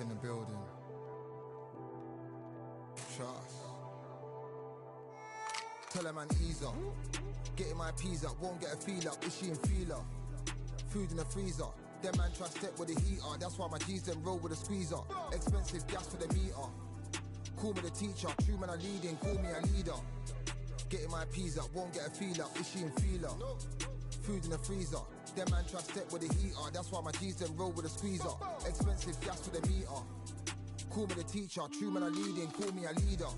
in the building. Trust. Tell a man ease up. Getting my peas up, won't get a feel up. Is she in feeler? Food in the freezer. Them man try step with the heater. That's why my G's them roll with a squeezer. Expensive gas for the meter. Call me the teacher. True man I leading, call me a leader. Getting my peas up, won't get a feel up. Is she in feeler? Food in the freezer. Them man try step with the heater. That's why my G's them roll with a squeezer. Expensive gas for the meter. Call me the teacher. True man I leading, call me a leader.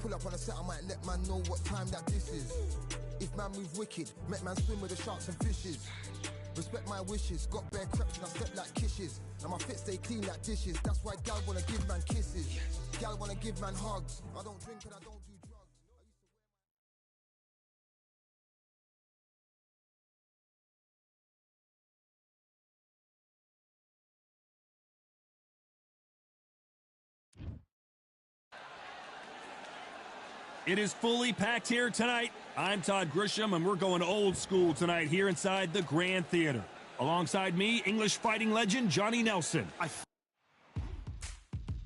Pull up on a set, I might let man know what time that this is. If man move wicked, make man swim with the sharks and fishes. Respect my wishes, got bare creps and I step like kisses. And my fit stay clean like dishes. That's why gal wanna give man kisses. Gal wanna give man hugs. I don't drink and I don't do drugs. It is fully packed here tonight. I'm Todd Grisham, and we're going old school tonight here inside the Grand Theater. Alongside me, English fighting legend Johnny Nelson.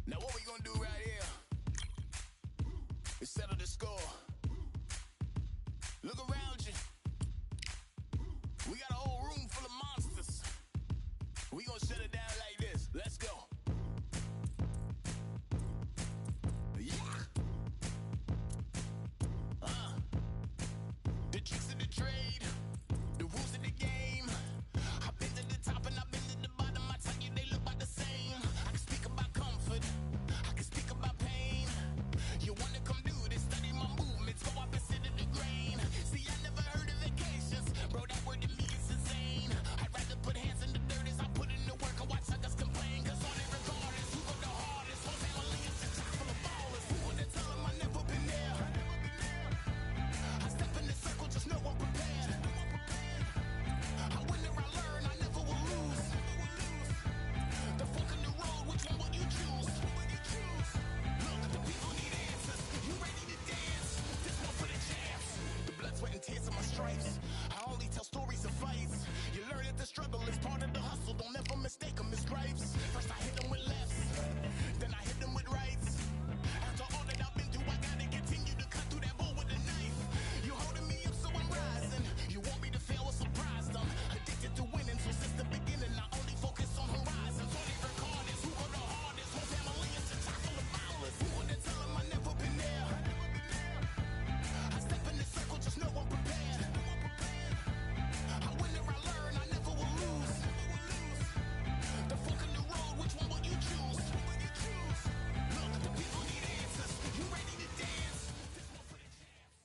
Now what we gonna do right here is settle the score. Look around you. We got a whole room full of monsters. We gonna shut it down like this. Let's go. The tricks of the trade, the rules of the game. I've been to the top and I've been to the bottom. I tell you they look about the same. I can speak about comfort, I can speak about pain. You wanna come do this, study my movements, go up and sit in the grain. See, I never heard of vacations, bro, that word to me is insane. I'd rather put hands in the dirt as I put in the work. I watch suckers complain, cause all they regardless, who go the hardest, whole family is a chock full of ballers. Who would have tell them I never been there? I step in the circle, just know I'm prepared. I win or I learn, I never will lose. The fork in the road, which one will you choose? Look, the people need answers. You ready to dance? This one for the champs. The blood, sweat, and tears of my stripes. I only tell stories of fights. You learn that the struggle is part of the hustle. Don't ever mistake them as gripes. First I hit them with lefts, then I hit them with rights. After all that I've been through, I gotta continue to cut through that bull with a knife. You holding me up, so I'm rising. You want me to fail or surprise them. Addicted to winning, so since the beginning, I only focus on horizons. All they record is who go the hardest. Whole family is a chock full of ballers. Who would have tell them I never been there? I step in the circle, just know I'm prepared. I win or I learn, I never will lose. The fork in the road, which one will you choose? Look, the people need answers. You ready to dance? This one for the champs.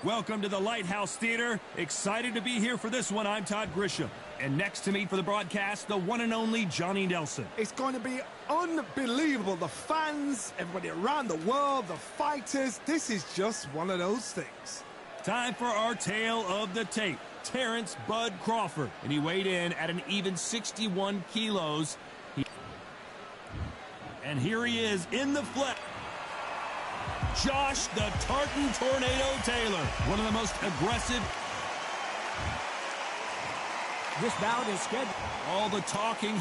Welcome to the Lighthouse Theater. Excited to be here for this one. I'm Todd Grisham. And next to me for the broadcast, the one and only Johnny Nelson. It's going to be unbelievable. The fans, everybody around the world, the fighters. This is just one of those things. Time for our tale of the tape. Terrence Bud Crawford. And he weighed in at an even 61 kilos. And here he is in the flesh. Josh the Tartan Tornado Taylor. One of the most aggressive. This bout is scheduled. All the talking.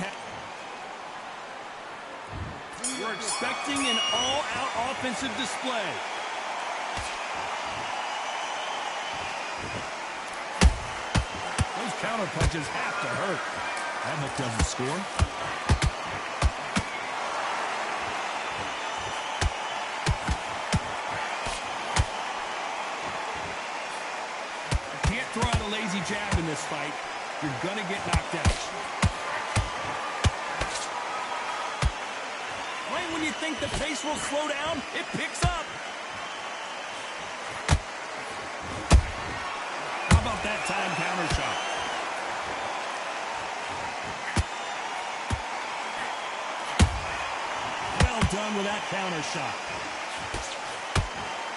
We're expecting an all-out offensive display. Those counter punches have to hurt. That hook doesn't score. Throw out a lazy jab in this fight, you're gonna get knocked out. Right when you think the pace will slow down, it picks up. How about that time counter shot? Well done with that counter shot.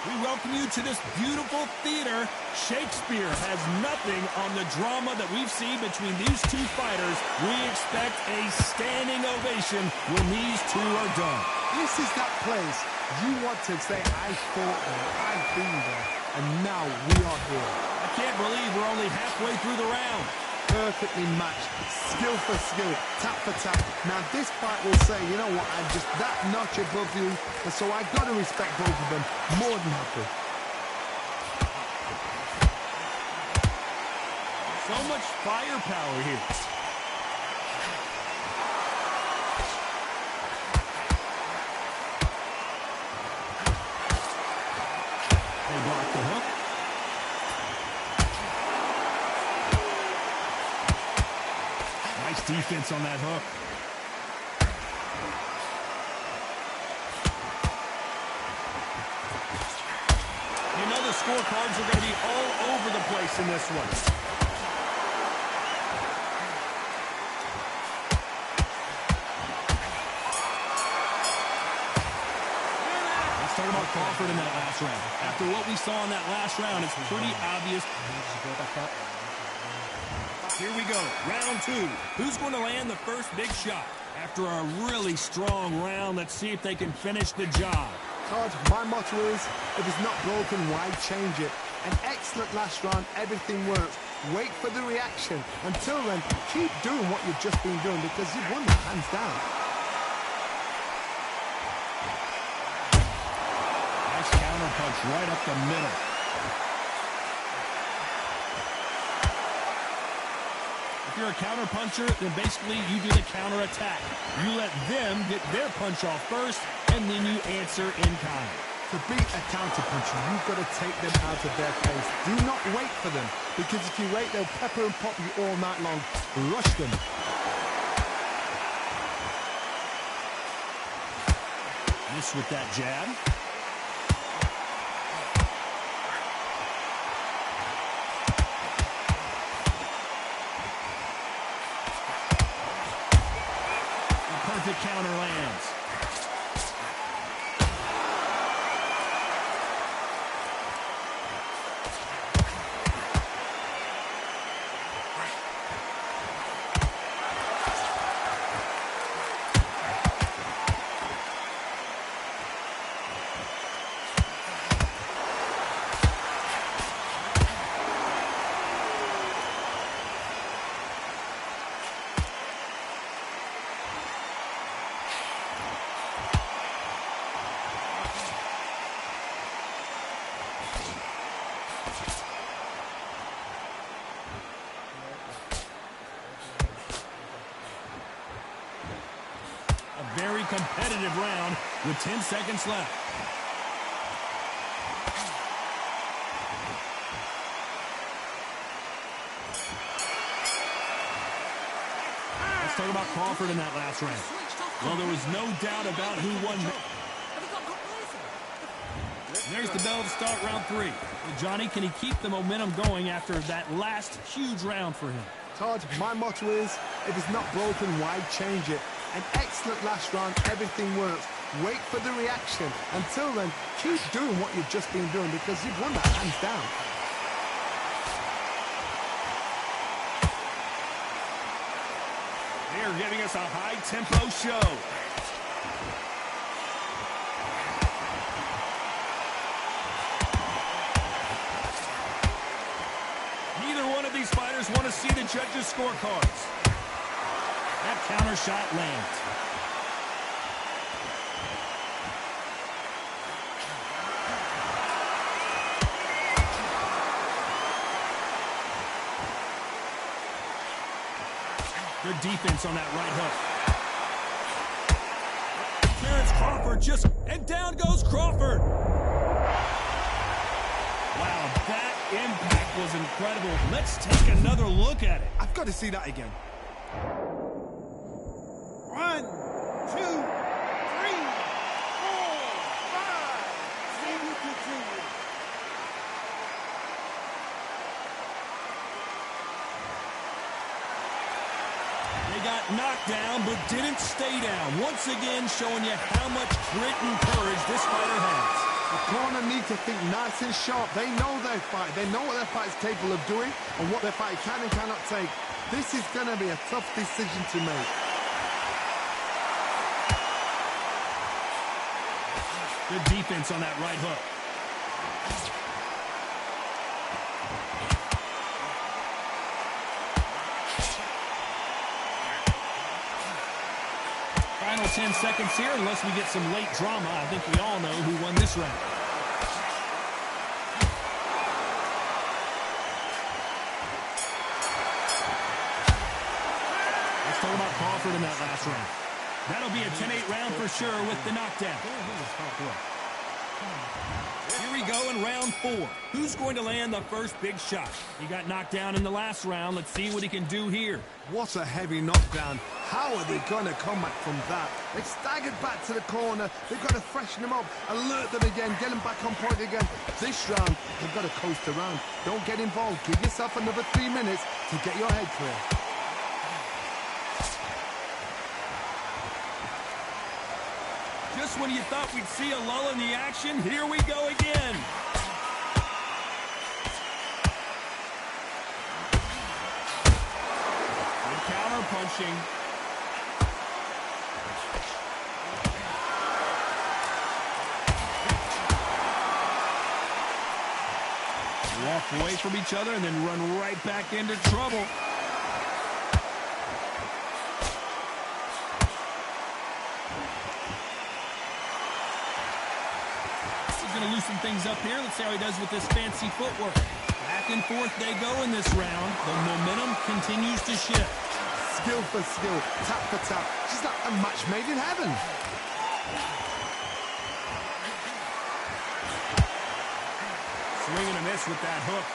We welcome you to this beautiful theater. Shakespeare has nothing on the drama that we've seen between these two fighters. We expect a standing ovation when these two are done. This is that place you want to say, I fought there, I've been there, and now we are here. I can't believe we're only halfway through the round. Perfectly matched, skill for skill, tap for tap. Now this fight will say, you know what, I'm just that notch above you, and so I've got to respect both of them more than happy. So much firepower here. They block the hook. Nice defense on that hook. You know the scorecards are going to be all over the place in this one. Let's talk about Crawford in that last round. After what we saw in that last round, it's pretty obvious. Here we go, round two. Who's going to land the first big shot? After a really strong round, let's see if they can finish the job. Todd, my motto is, if it's not broken, why change it? An excellent last round, everything works. Wait for the reaction. Until then, keep doing what you've just been doing because you've won that hands down. Nice counter punch right up the middle. If you're a counter puncher, then basically you do the counter attack. You let them get their punch off first, and then you answer in kind. To beat a counter puncher, you've got to take them out of their pace. Do not wait for them, because if you wait, they'll pepper and pop you all night long. Rush them. Miss with that jab. The counter lands. Very competitive round with 10 seconds left. Let's talk about Crawford in that last round. Well, there was no doubt about who won. There's the bell to start round three. Well, Johnny, can he keep the momentum going after that last huge round for him? Todd, my motto is, if it's not broken, why change it? An excellent last round, everything works. Wait for the reaction. Until then, keep doing what you've just been doing because you've won that hands down. They are giving us a high-tempo show. Neither one of these fighters want to see the judges' scorecards. That counter shot lands. Good defense on that right hook. Clearance Crawford and down goes Crawford. Wow, that impact was incredible. Let's take another look at it. I've got to see that again. 1, 2, 3, 4, 5. Can you continue? They got knocked down, but didn't stay down. Once again, showing you how much grit and courage this fighter has. The corner need to think nice and sharp. They know their fight. They know what their fight is capable of doing and what their fight can and cannot take. This is going to be a tough decision to make. Good defense on that right hook. Final 10 seconds here, unless we get some late drama. I think we all know who won this round. Let's talk about Crawford in that last round. That'll be a 10-8 round for sure with the knockdown. Here we go in round 4. Who's going to land the first big shot? He got knocked down in the last round. Let's see what he can do here. What a heavy knockdown. How are they going to come back from that? They staggered back to the corner. They've got to freshen them up, alert them again, get them back on point again. This round, they've got to coast around. Don't get involved. Give yourself another 3 minutes to get your head clear. Just when you thought we'd see a lull in the action, here we go again. Good counter punching. Walk away from each other and then run right back into trouble. Going to loosen things up here. Let's see how he does with this fancy footwork. Back and forth they go in this round. The momentum continues to shift. Skill for skill, tap for tap. Just like a match made in heaven. Swing and a miss with that hook.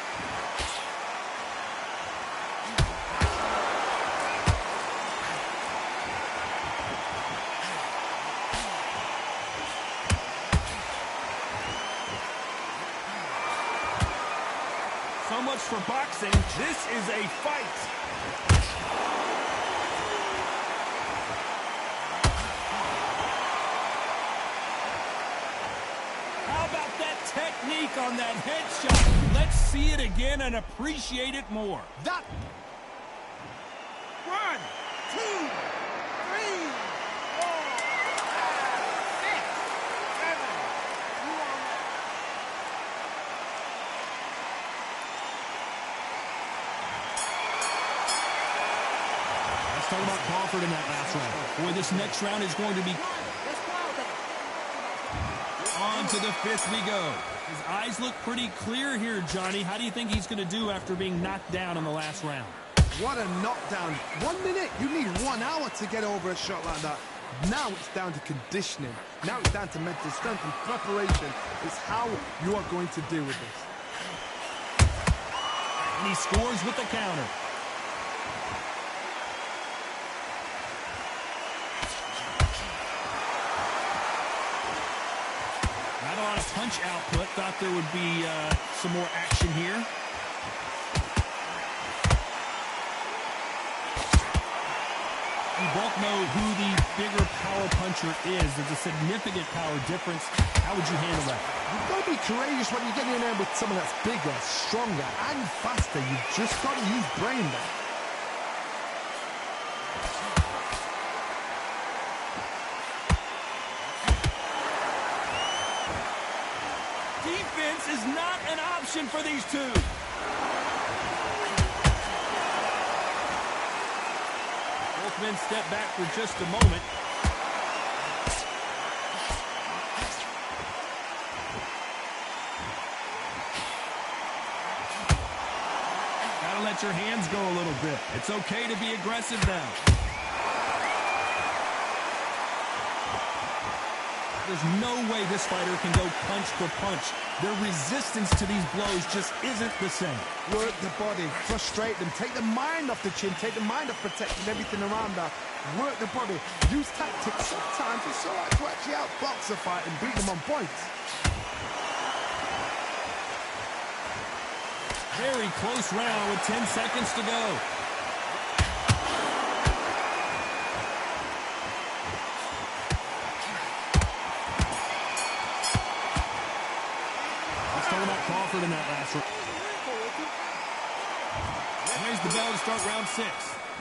So much for boxing. This is a fight. How about that technique on that headshot? Let's see it again and appreciate it more. That. 1, 2, 3, 4, 5, 6, 7. Let's talk about Crawford in that last round. Boy, this next round is going to be... On to the 5th we go. His eyes look pretty clear here, Johnny. How do you think he's going to do after being knocked down in the last round? What a knockdown. 1 minute, you need 1 hour to get over a shot like that. Now it's down to conditioning. Now it's down to mental strength and preparation. It's how you are going to deal with this. And he scores with the counter. Not a lot of punch output. Thought there would be some more action here. We both know who the bigger power puncher is. There's a significant power difference. How would you handle that? You've got to be courageous when you're getting in there with someone that's bigger, stronger, and faster. You've just got to use brain there. Defense is not an option for these two. Both men step back for just a moment. Gotta let your hands go a little bit. It's okay to be aggressive now. There's no way this fighter can go punch for punch. Their resistance to these blows just isn't the same. Work the body, frustrate them, take the mind off the chin, take the mind off protecting everything around that. Work the body, use tactics. Sometimes it's all right to actually outbox a fight and beat them on points. Very close round with 10 seconds to go. Crawford in that last round. There's the bell to start round 6.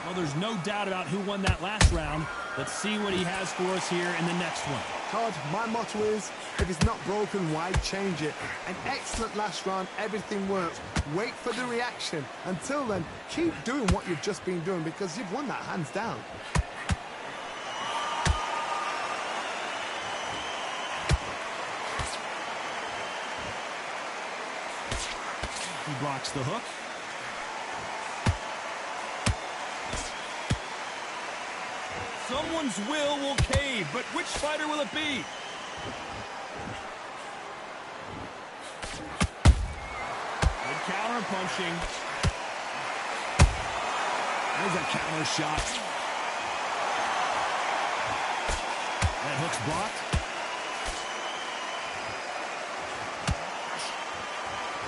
Well, there's no doubt about who won that last round. Let's see what he has for us here in the next one. Todd, my motto is, if it's not broken, why change it? An excellent last round, everything works. Wait for the reaction. Until then, keep doing what you've just been doing because you've won that hands down. He blocks the hook. Someone's will cave, but which fighter will it be? Good counter punching. There's a counter shot. That hook's blocked.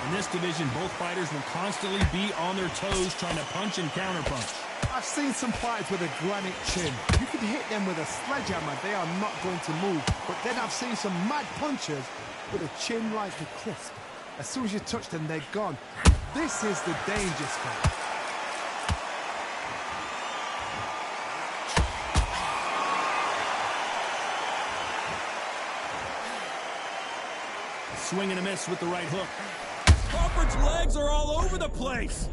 In this division, both fighters will constantly be on their toes trying to punch and counter punch. I've seen some fighters with a granite chin. You could hit them with a sledgehammer, they are not going to move. But then I've seen some mad punchers with a chin like a crisp. As soon as you touch them, they're gone. This is the dangerous fight. Swing and a miss with the right hook. Crawford's legs are all over the place.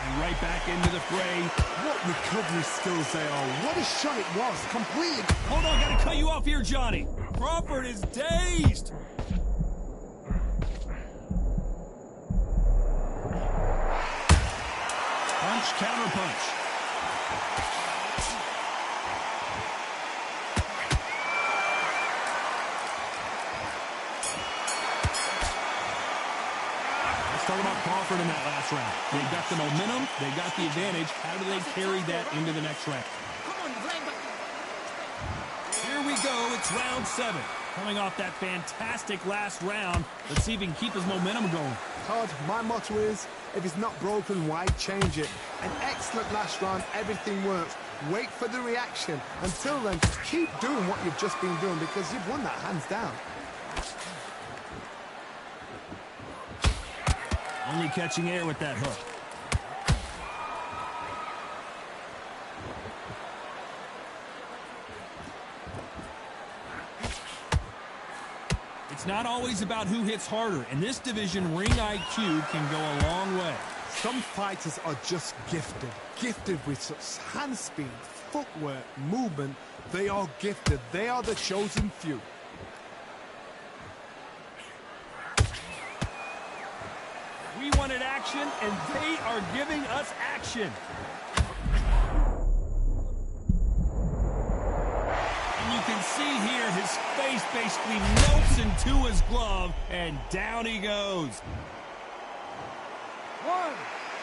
And right back into the fray. What recovery skills they are. What a shot it was. Completely. Hold on, gotta cut you off here, Johnny. Crawford is dazed. Punch, counter punch. Talk about Crawford in that last round. They got the momentum, they got the advantage. How do they carry that into the next round? Here we go, it's round 7. Coming off that fantastic last round, let's see if he can keep his momentum going. Todd, my motto is, if it's not broken, why change it? An excellent last round, everything works. Wait for the reaction. Until then, keep doing what you've just been doing because you've won that hands down. Only catching air with that hook. It's not always about who hits harder. In this division, ring IQ can go a long way. Some fighters are just gifted. Gifted with such hand speed, footwork, movement. They are gifted. They are the chosen few. We wanted action, and they are giving us action. And you can see here his face basically melts into his glove, and down he goes. 1,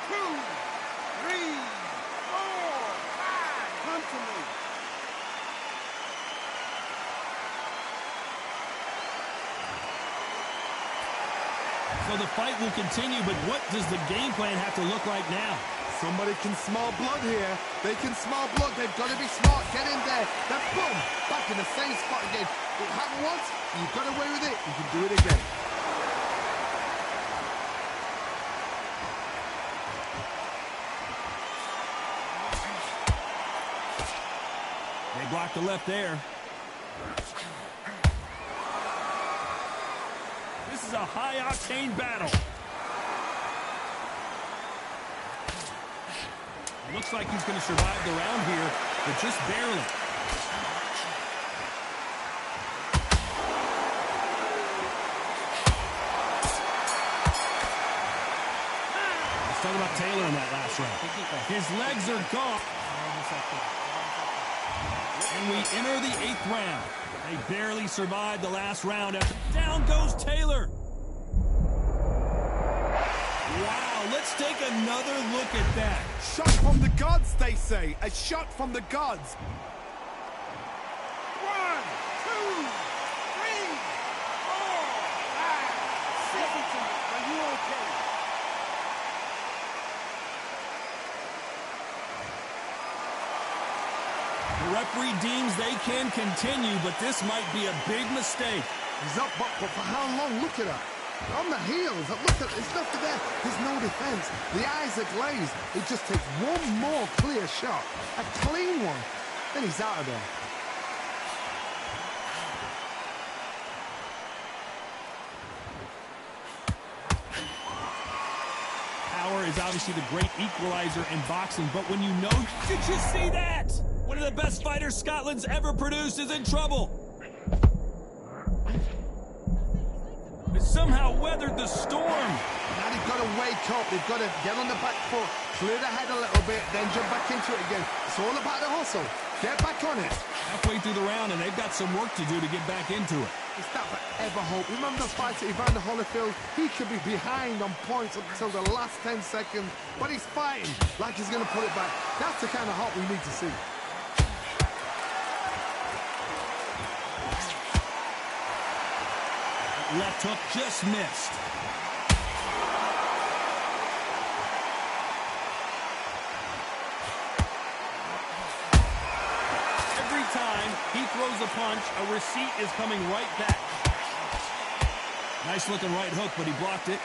2, 3, 4, 5. Come to me. So the fight will continue, but what does the game plan have to look like now? Somebody can smell blood here. They can smell blood. They've got to be smart. Get in there. Then boom, back in the same spot again. It happened once. You got away with it. You can do it again. They blocked the left there. This is a high-octane battle. Looks like he's going to survive the round here, but just barely. Let's talk about Taylor in that last round. His legs are gone. And we enter the 8th round. They barely survived the last round. After down goes Taylor. Wow, let's take another look at that. Shot from the gods, they say. A shot from the gods. 1, 2, 3, 4, 5. Listen to me. Are you okay? The referee deems they can continue, but this might be a big mistake. He's up, but for how long? Look at that. On the heels. Look at there's nothing there. There's no defense. The eyes are glazed. It just takes one more clear shot. A clean one. Then he's out of there. Power is obviously the great equalizer in boxing, but when you know... Did you see that? One of the best fighters Scotland's ever produced is in trouble. It somehow weathered the storm. Now they've got to wake up. They've got to get on the back foot, clear the head a little bit, then jump back into it again. It's all about the hustle. Get back on it. Halfway through the round, and they've got some work to do to get back into it. It's that forever hope. Remember the fight at Evander Holyfield? He could be behind on points until the last 10 seconds, but he's fighting like he's going to put it back. That's the kind of hope we need to see. Left hook just missed. Every time he throws a punch, a receipt is coming right back. Nice looking right hook, but he blocked it.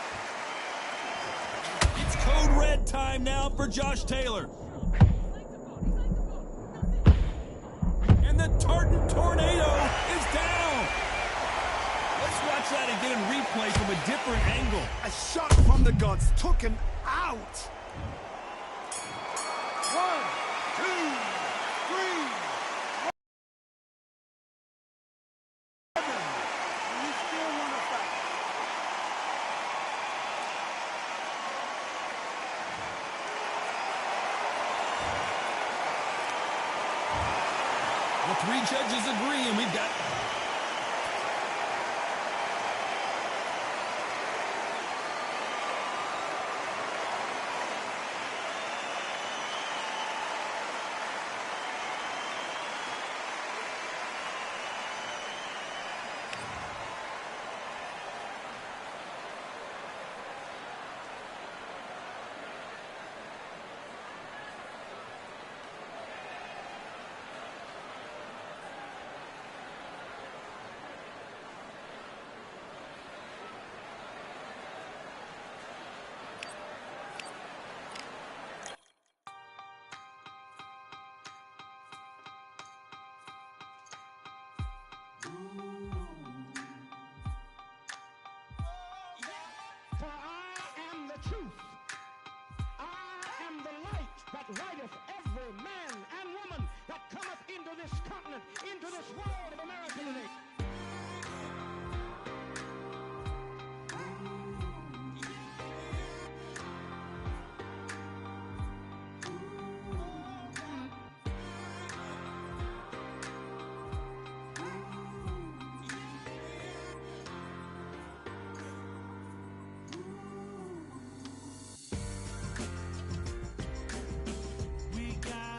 It's code red time now for Josh Taylor. And the Tartan Tornado is down. Let's watch that again in replay from a different angle. A shot from the gods took him out. 1, 2, 3. You still want to fight. The three judges agree, and we've got... For I am the truth. I am the light that lighteth every man and woman that cometh into this continent, into this world of America today. We got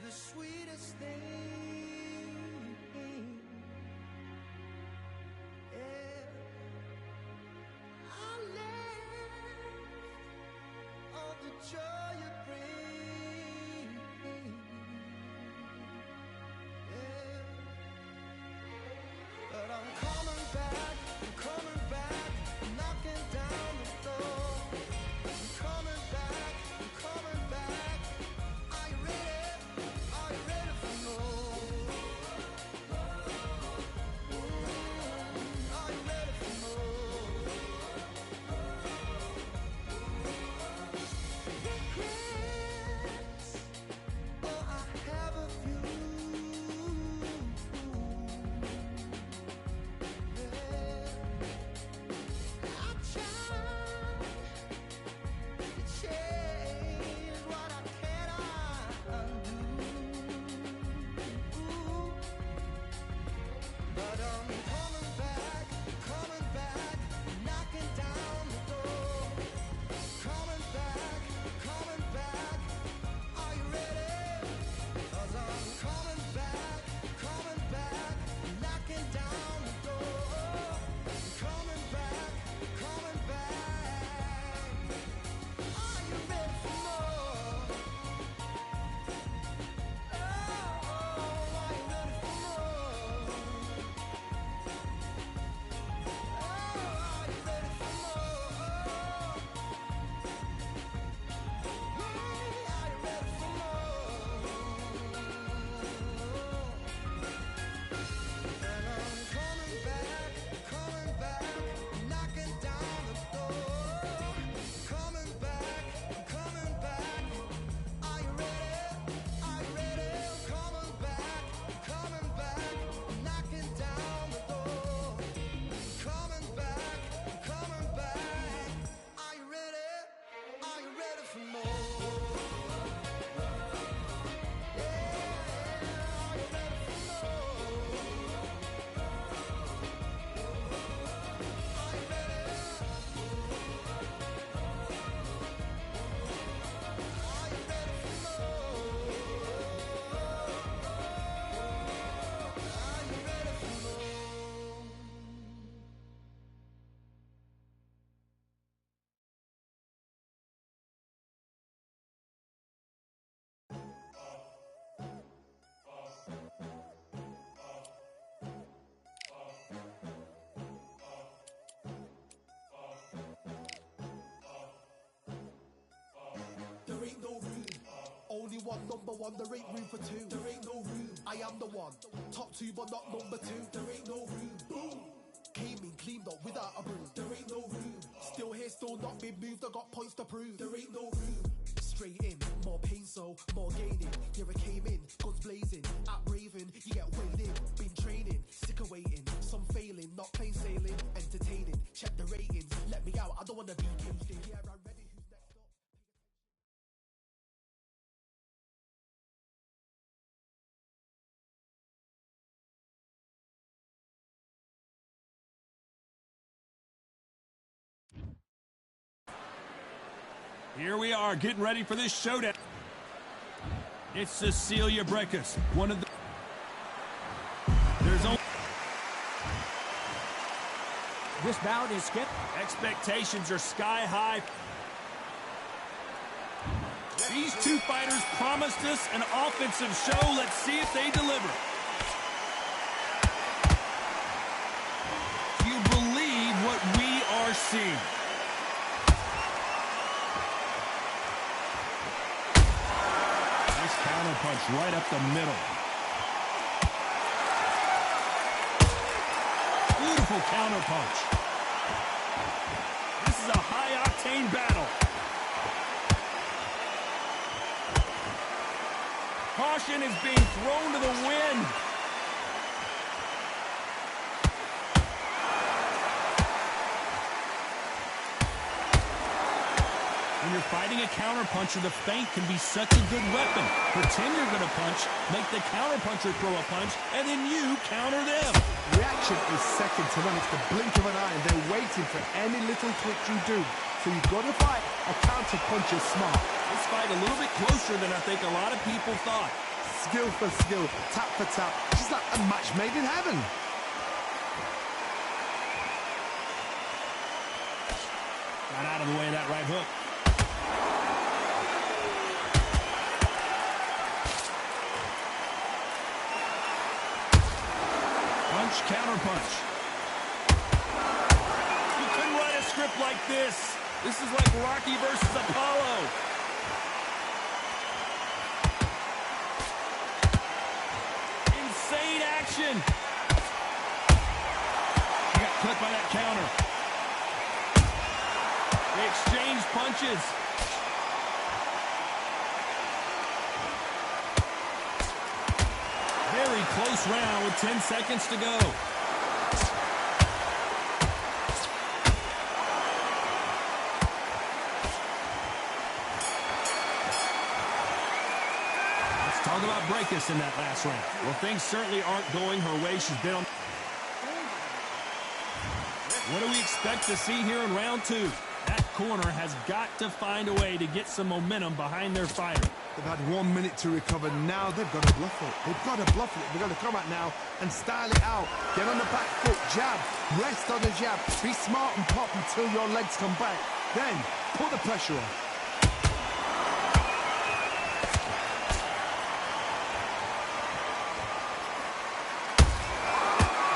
the sweetest thing. Yeah. I live all the joy you bring. Yeah. But I'm coming back, knocking down the door. I'm coming back, Are you ready for more? Are you ready for more? Regrets, oh, I have a few. I tried to change what I cannot undo. But I'm coming back, knocking down the door. Coming back, are you ready? 'Cause I'm coming back, knocking down the door. Coming back, are you ready for more? Oh, are you ready for more? Oh, are you ready for more? Are you ready for more? And I'm coming back, knocking down the door. Coming back, are you ready? Are you ready? Coming back, knocking down the door. Coming back, are you ready? Are you ready for more? There ain't no room. Only one number one, there ain't room for two. There ain't no room. I am the one. Top two, but not number two. There ain't no room. Boom. Came in, cleaned up without a broom. There ain't no room. Still here, still not been moved. I got points to prove. There ain't no room. Straight in, more pain, so more gaining. Here I came in, guns blazing. At Raven, you get weighed in. Been training, sick of waiting. Some failing, not plain sailing. Entertaining, check the ratings. Let me out, I don't wanna be caged in. Yeah, I'm ready. Who's next up? Here we are, getting ready for this showdown. It's Cecilia Brækhus, one of the... There's only... This bout is skipped. Expectations are sky high. These two fighters promised us an offensive show. Let's see if they deliver. Do you believe what we are seeing? Counter punch right up the middle. Beautiful counter punch. This is a high-octane battle. Caution is being thrown to the wind. When you're fighting a counterpuncher, the feint can be such a good weapon. Pretend you're going to punch, make the counterpuncher throw a punch, and then you counter them. Reaction is second to none. It's the blink of an eye, and they're waiting for any little twitch you do. So you've got to fight a counterpuncher smart. This fight a little bit closer than I think a lot of people thought. skill for skill, tap for tap. She's like a match made in heaven. Got out of the way of that right hook. Punch, counter punch. You couldn't write a script like this. This is like Rocky versus Apollo. Insane action. He got clipped by that counter. They exchange punches. Very close round with 10 seconds to go. Let's talk about Breakus in that last round. Well, things certainly aren't going her way. She's been on. What do we expect to see here in round two? That corner has got to find a way to get some momentum behind their fighter. They've had 1 minute to recover. Now they've got to bluff it. They've got to bluff it. They've got to come out now and style it out. Get on the back foot, jab, rest on the jab. Be smart and pop until your legs come back. Then put the pressure on.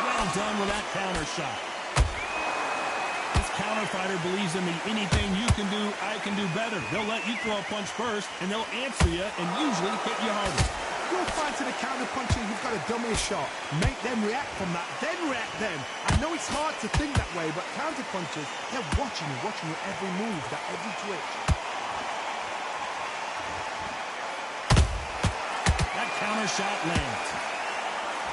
Well done with that counter shot. Counter fighter believes in the anything you can do, I can do better. They'll let you throw a punch first, and they'll answer you and usually hit you harder. You're fighting a counter puncher, you've got to dummy a shot. Make them react from that, then react then. I know it's hard to think that way, but counter punchers, they're watching you every move, that every twitch. That counter shot lands.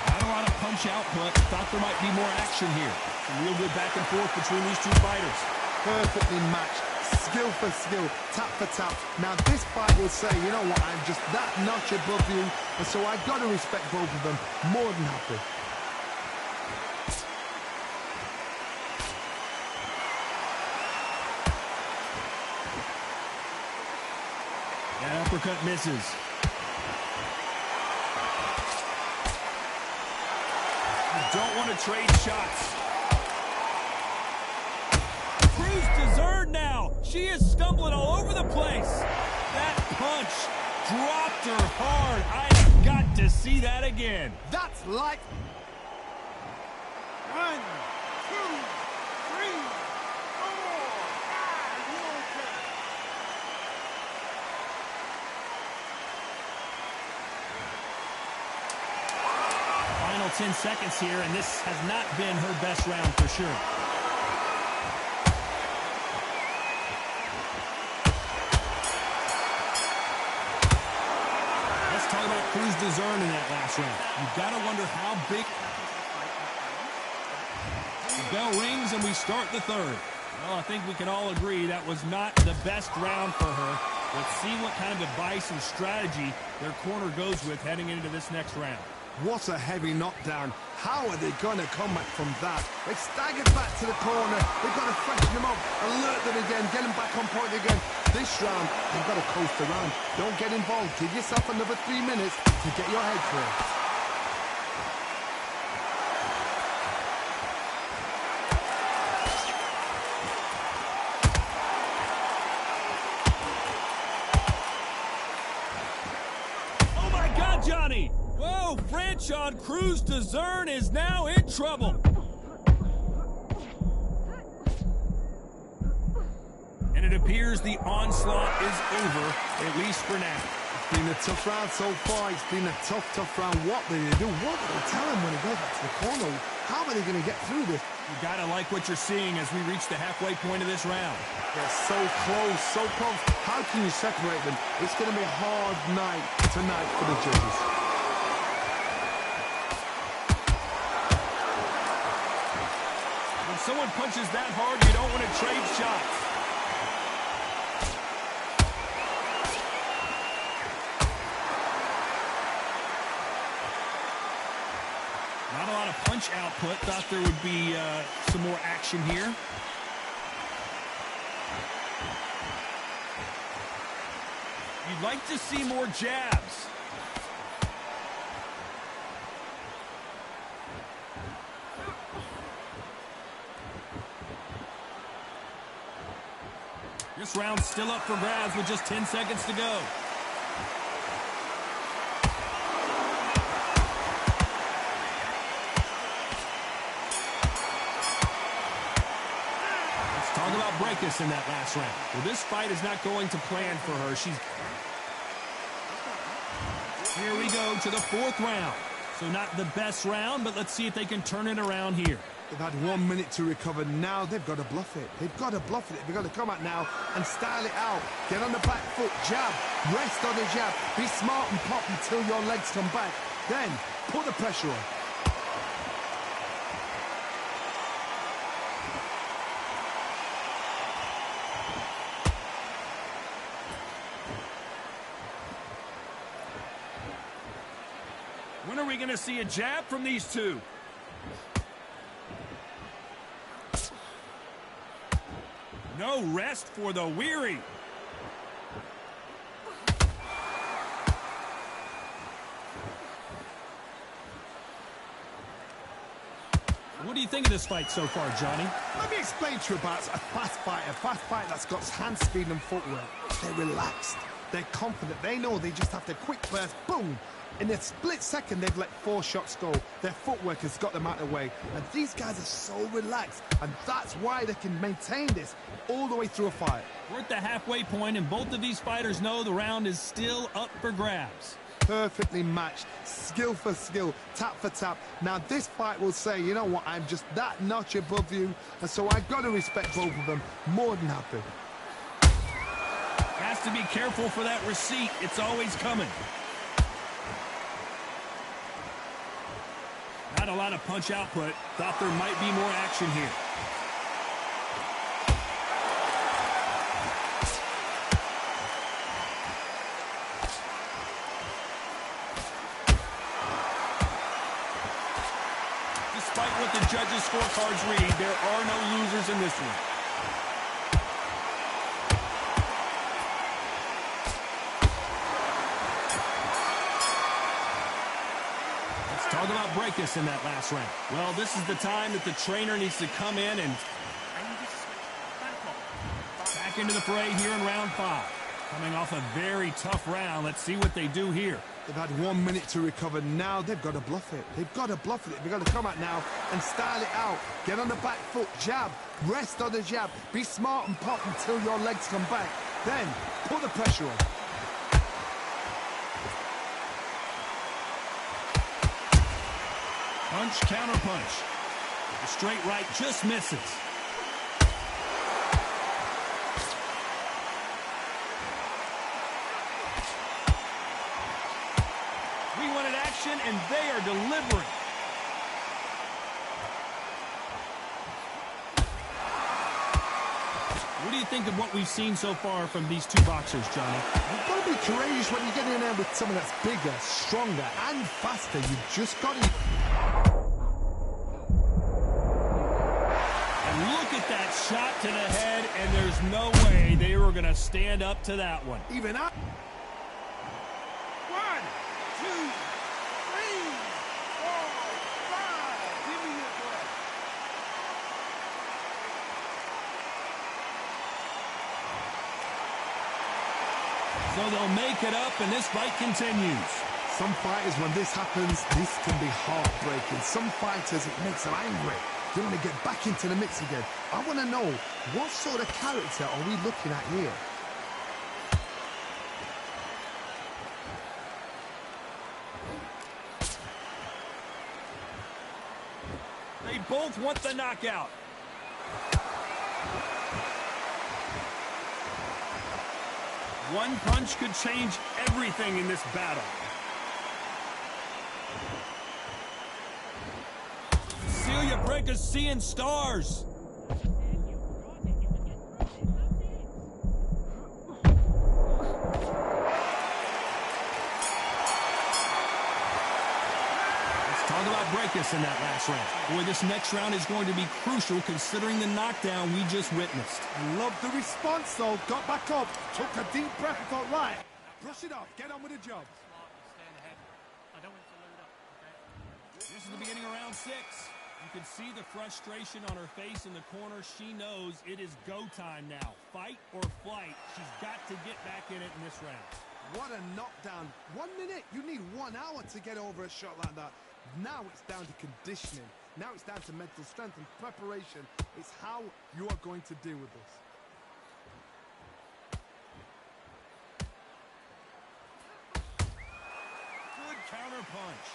Not a lot of punch output. Thought there might be more action here. Some real good back and forth between these two fighters. Perfectly matched, skill for skill, tap for tap. Now this fight will say, you know what, I'm just that notch above you, and so I've got to respect both of them more than happy. That uppercut misses. Don't want to trade shots. Cruz deserved now. She is stumbling all over the place. That punch dropped her hard. I have got to see that again. That's like... 1, 2, 3, 10 seconds here, and this has not been her best round for sure. Let's talk about Cruz Dezern in that last round. You've got to wonder how big... The bell rings and we start the third. Well, I think we can all agree that was not the best round for her. Let's see what kind of advice and strategy their corner goes with heading into this next round. What a heavy knockdown. How are they going to come back from that? They staggered back to the corner. They've got to freshen them up, alert them again, get them back on point again. This round, they've got to coast around. Don't get involved. Give yourself another 3 minutes to get your head clear. Oh my God, Johnny! Whoa, Franchon Cruz Dezern is now in trouble. And it appears the onslaught is over, at least for now. It's been a tough round so far. It's been a tough round. What do they do? What do they tell him when he goes back to the corner? How are they going to get through this? You gotta like what you're seeing as we reach the halfway point of this round. They're so close, so close. How can you separate them? It's going to be a hard night tonight for the judges. When someone punches that hard, you don't want to trade shots. Not a lot of punch output. Thought there would be some more action here. You'd like to see more jabs. This round's still up for grabs with just 10 seconds to go. Let's talk about Breakus in that last round. Well, this fight is not going to plan for her. Here we go to the fourth round. So not the best round, but let's see if they can turn it around here. They've had 1 minute to recover. Now they've got to bluff it. They've got to bluff it. They've got to come out now and style it out. Get on the back foot, jab, rest on the jab. Be smart and pop until your legs come back. Then put the pressure on. When are we going to see a jab from these two? No rest for the weary. What do you think of this fight so far, Johnny? Let me explain to you about a fast fight that's got hand speed and footwork. They're relaxed. They're confident. They know they just have to quick burst, boom. In a split second, they've let 4 shots go. Their footwork has got them out of the way. And these guys are so relaxed. And that's why they can maintain this all the way through a fight. We're at the halfway point, and both of these fighters know the round is still up for grabs. Perfectly matched, skill for skill, tap for tap. Now this fight will say, you know what, I'm just that notch above you, and so I've got to respect both of them more than happy. Has to be careful for that receipt. It's always coming. Not a lot of punch output. Thought there might be more action here. Despite what the judges' scorecards read, there are no losers in this one. Talk about Breakus in that last round. Well, this is the time that the trainer needs to come in and back into the fray here in round 5. Coming off a very tough round. Let's see what they do here. They've had 1 minute to recover. Now they've got to bluff it. They've got to bluff it. They've got to come out now and style it out. Get on the back foot, jab, rest on the jab. Be smart and pop until your legs come back. Then put the pressure on. Punch, counter punch. The straight right just misses. We wanted action, and they are delivering. What do you think of what we've seen so far from these two boxers, Johnny? You've got to be courageous when you get in there with someone that's bigger, stronger, and faster. You've just got to... Look at that shot to the head, and there's no way they were going to stand up to that one. Even up. 1, 2, 3, 4, 5. Give me your breath. So they'll make it up, and this fight continues. Some fighters, when this happens, this can be heartbreaking. Some fighters, it makes them angry. They want to get back into the mix again. I want to know, what sort of character are we looking at here? They both want the knockout. One punch could change everything in this battle. Breakus seeing stars. Let's talk about Breakus in that last round. Boy, this next round is going to be crucial considering the knockdown we just witnessed. I love the response, though. Got back up, took a deep breath and thought, right, brush it off, get on with the job. staying ahead. I don't want to load up, okay? This is the beginning of round 6. You can see the frustration on her face in the corner. She knows it is go time now. Fight or flight. She's got to get back in it in this round. What a knockdown. 1 minute. You need 1 hour to get over a shot like that. Now it's down to conditioning. Now it's down to mental strength and preparation. It's how you are going to deal with this. Good counter punch.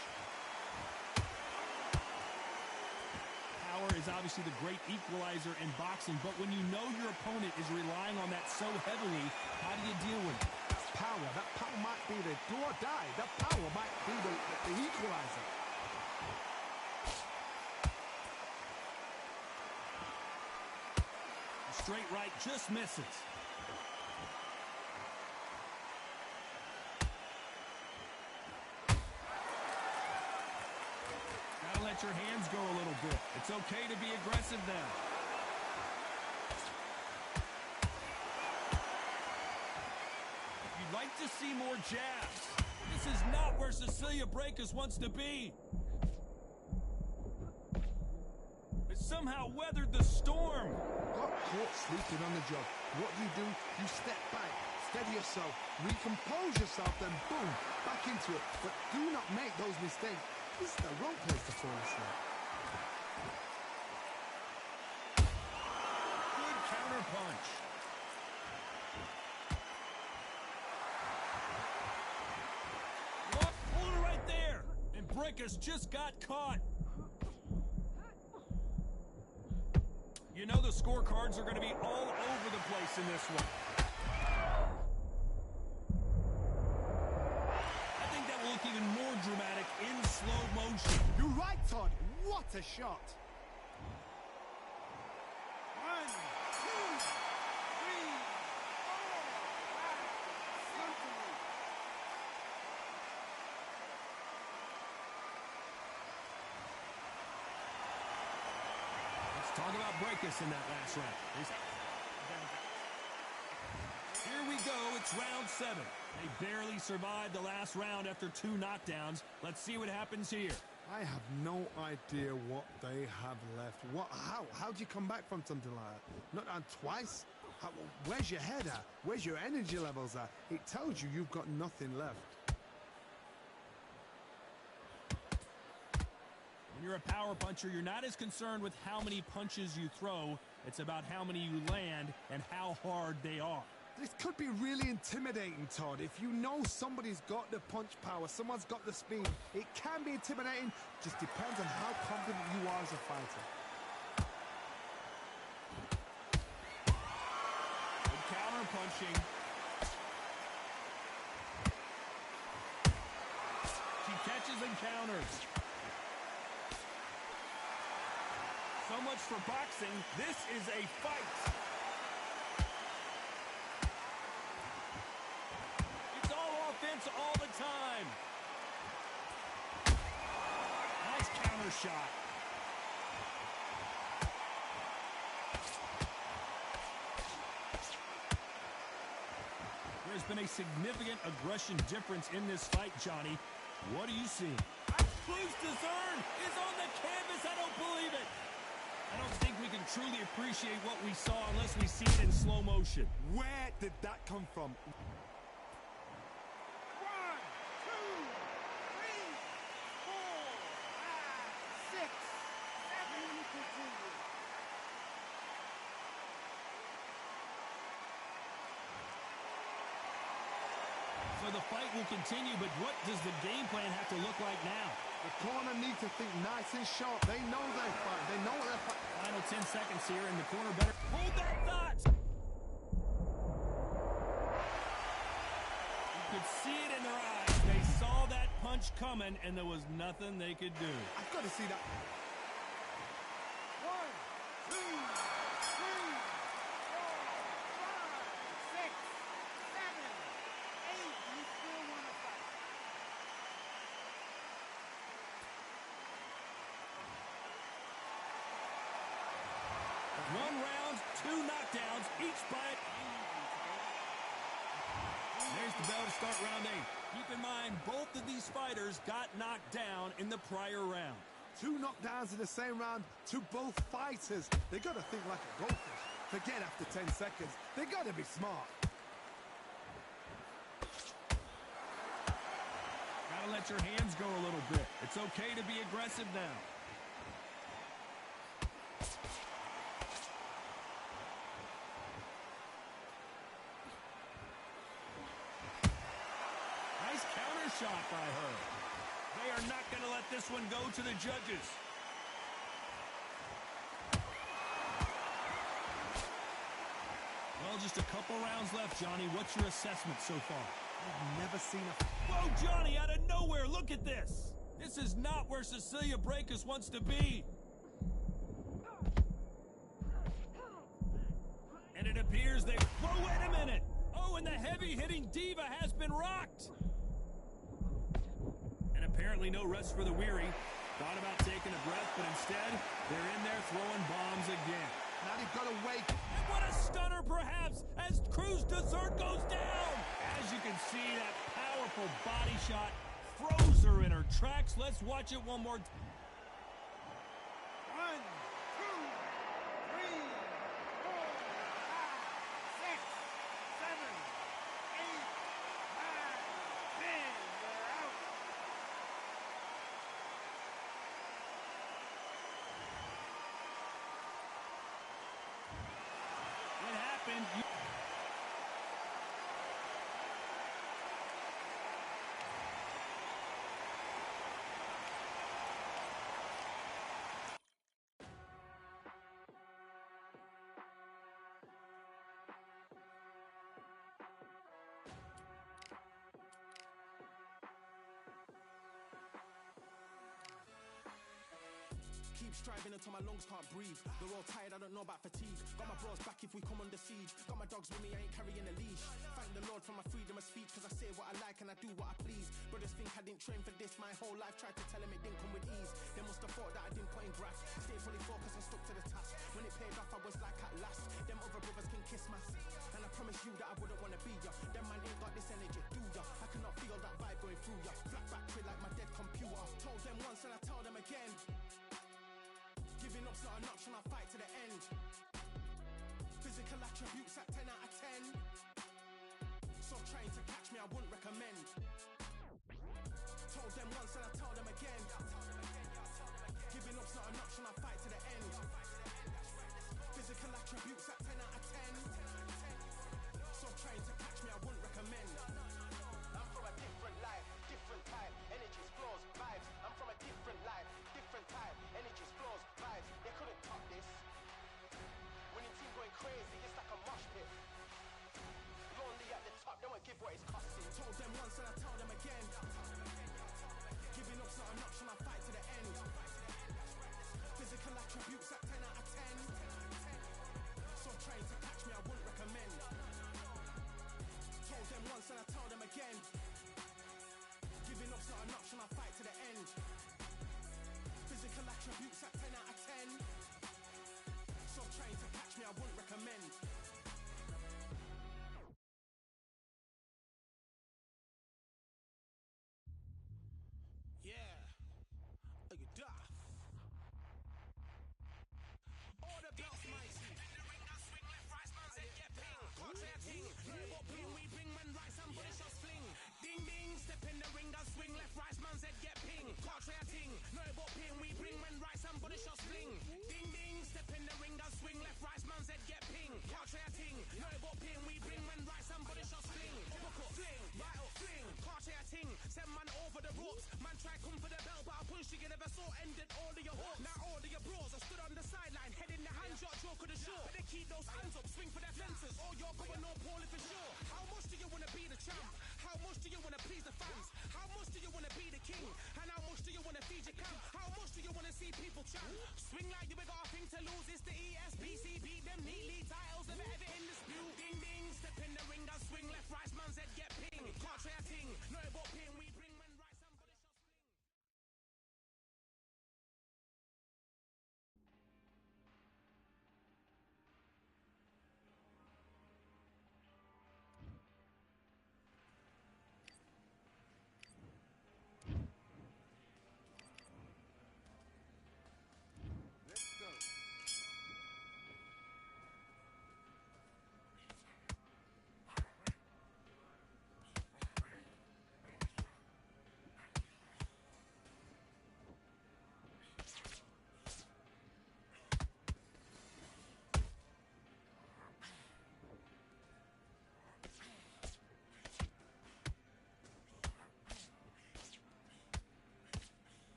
Power is obviously the great equalizer in boxing, but when you know your opponent is relying on that so heavily, how do you deal with it? Power. That power might be the do or die. That power might be the equalizer. Straight right just misses. Gotta let your hands go a little bit. It's okay to be aggressive now. You'd like to see more jabs. This is not where Cecilia Brækhus wants to be. But somehow weathered the storm. Got caught sleeping on the job. What do? You step back, steady yourself, recompose yourself, then boom, back into it. But do not make those mistakes. This is the wrong place to fall asleep. Good counter punch. Look, hold it right there. And Brækhus just got caught. You know the scorecards are going to be all over the place in this one. I think that will look even more dramatic in slow motion. You're right, Todd. What a shot. 1, 2, 3, 4, 5, 6. Talk about Brækhus in that last round. Here we go. It's round 7. They barely survived the last round after 2 knockdowns. Let's see what happens here. I have no idea what they have left. How do you come back from something like that? Not down twice? Where's your head at? Where's your energy levels at? It tells you you've got nothing left. When you're a power puncher, you're not as concerned with how many punches you throw. It's about how many you land and how hard they are. This could be really intimidating, Todd. If you know somebody's got the punch power, someone's got the speed, it can be intimidating. Just depends on how confident you are as a fighter. Good counter punching. She catches and counters. So much for boxing. This is a fight. It's all offense all the time. Nice counter shot. There's been a significant aggression difference in this fight, Johnny. What do you see? Cruz Dezern is on the canvas. I don't believe it. I don't think we can truly appreciate what we saw unless we see it in slow motion. Where did that come from? 1, 2, 3, 4, 5, 6, 7, and continue. So the fight will continue, but what does the game plan have to look like now? The corner need to think nice and sharp. They know they're fighting. They know what they're fighting. Final 10 seconds here, and the corner better hold that thought. You could see it in their eyes. They saw that punch coming, and there was nothing they could do. I've got to see that. 1, 2, 3, 4, 5, 6, 7, 8. You still want to fight. One round, 2 knockdowns, each by it. There's the bell to start round 8. Keep in mind, both of these fighters got knocked down in the prior round. 2 knockdowns in the same round to both fighters. They got to think like a goldfish. Forget after 10 seconds. They got to be smart. Gotta let your hands go a little bit. It's okay to be aggressive now. Nice counter shot by her. They are not going to let this one go to the judges. Well, just a couple rounds left, Johnny. What's your assessment so far? I've never seen a... Whoa, Johnny, out of nowhere. Look at this. This is not where Cecilia Brækhus wants to be. And it appears they... Whoa, wait a minute. Oh, and the heavy-hitting diva has been rocked. And apparently no rest for the weary. Thought about taking a breath, but instead, they're in there throwing bombs again. Now they've got to wait. And what a stunner, perhaps, as Cruz Dessert goes down. As you can see, that powerful body shot froze her in her tracks. Let's watch it one more time. 1, 2, 3, 4, 5, 6, 7, 8, 9, 10. They're out. It happened. Keep striving until my lungs can't breathe. They're all tired, I don't know about fatigue. Got my bros back if we come under siege. Got my dogs with me, I ain't carrying a leash. Thank the Lord for my freedom of speech, cause I say what I like and I do what I please. Brothers think I didn't train for this my whole life. Tried to tell them it didn't come with ease. They must have thought that I didn't put in graft. Stayed fully focused and stuck to the task. When it paid off, I was like at last. Them other brothers can kiss my and I promise you that I wouldn't wanna be ya. Them man ain't got this energy, do ya? I cannot feel that vibe going through ya. Flat battery like my dead computer. Told them once and I tell them again. Giving up's not an option, I'll fight to the end. Physical attributes at 10 out of 10. So trying to catch me, I wouldn't recommend. Told them once and I tell them again. Giving up's not an option, I'll fight to the end. Physical attributes at 10 out of 10. So trying to catch me, I wouldn't recommend. I'm from a different life, different type. Energies, flows, vibes. I'm from a different life, different type. Energies, flows, vibes. They couldn't top this. When your team going crazy, it's like a mosh pit. Lonely at the top, they won't give what it's costing. Told them once and I tell them again. Giving up's not an option, I'll fight to the end. Physical attributes at 10 out of 10. So trying to catch me, I wouldn't recommend. Told them once and I tell them again. Giving up's not an option, I'll fight to the end. Physical attributes at 10 out of 10. So trying to catch me, I wouldn't recommend. Yeah, are you daft? All the belts mighty. Swing left, right, man's head get ping. Can't say a thing. What ping we bring when right, somebody shots fling. Ding ding, step in the ring and swing left, right, man's head get ping. Can't say a thing. No what ping we bring when right, somebody shots fling. Ding ding, step in the ring and swing left, right, man's head get ping. Can't say a thing. No what ping we bring when right, somebody shots fling. Uppercut, fling, right up, fling. Can't say a thing. Send man over the ropes. Man try come for the belt, but I punch you never saw. Ended all of your hopes. Now all of your bros are stood on the sideline, head in the hand shot, joke of the show. But they keep those hands up, swing for their fences. Oh, you're going all poorly for sure. How much do you wanna be the champ? How much do you wanna please the fans? How much do you wanna be the king? And how much do you wanna feed your camp? How much do you wanna see people champ? Swing like you got a thing to lose. It's the ESBC, beat them neatly. Titles never ever in dispute. Ding ding, step in the ring and swing left, right, man's head get ping. Can't say a thing. No but ping we bring when right, somebody shot fling.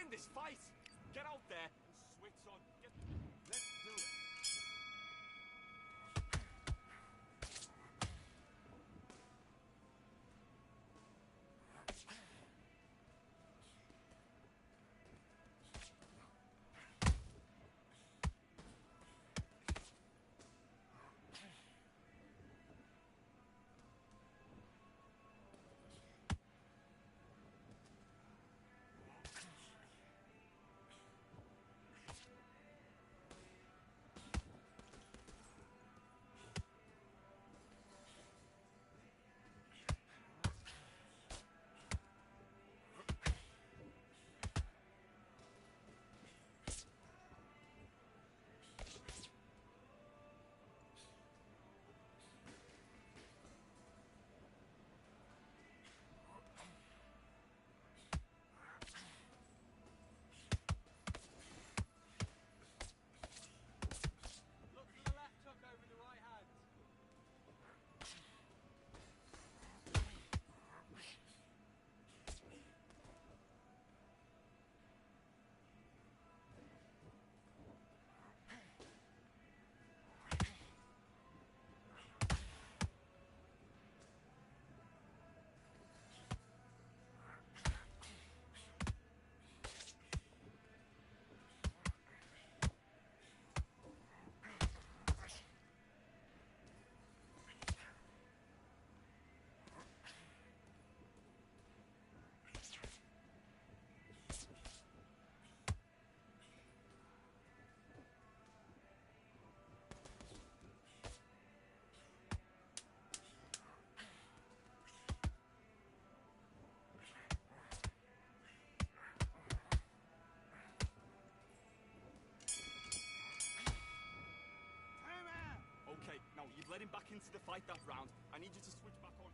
win this fight. Get out there and switch on. Let's do it. Okay, now you've led him back into the fight that round. I need you to switch back on.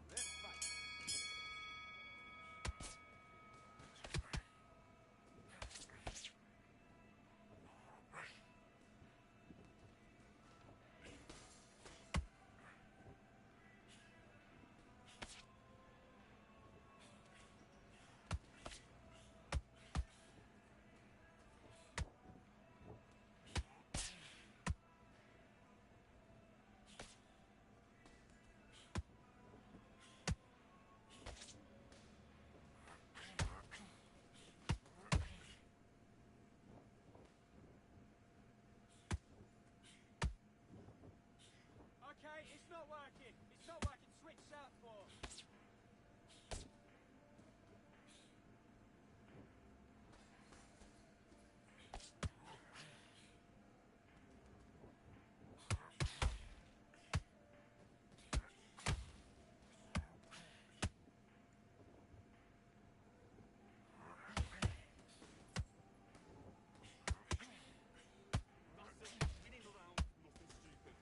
Let's fight. Okay, it's not working. It's not working. Switch southpaw. That's it. Winning the round, nothing stupid.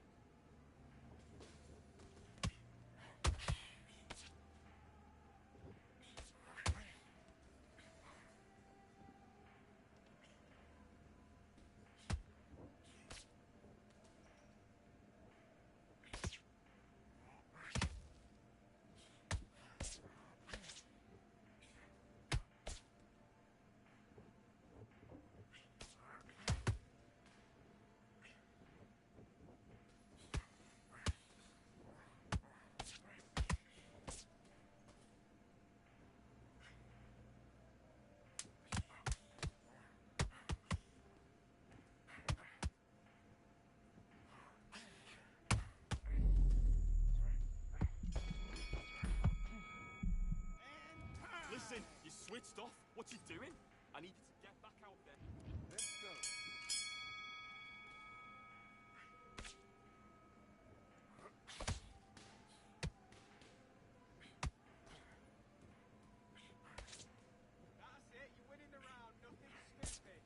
Listen, you switched off. What you doing? I need you to get back out there. Let's go. That's it. You're winning the round. Nothing stupid.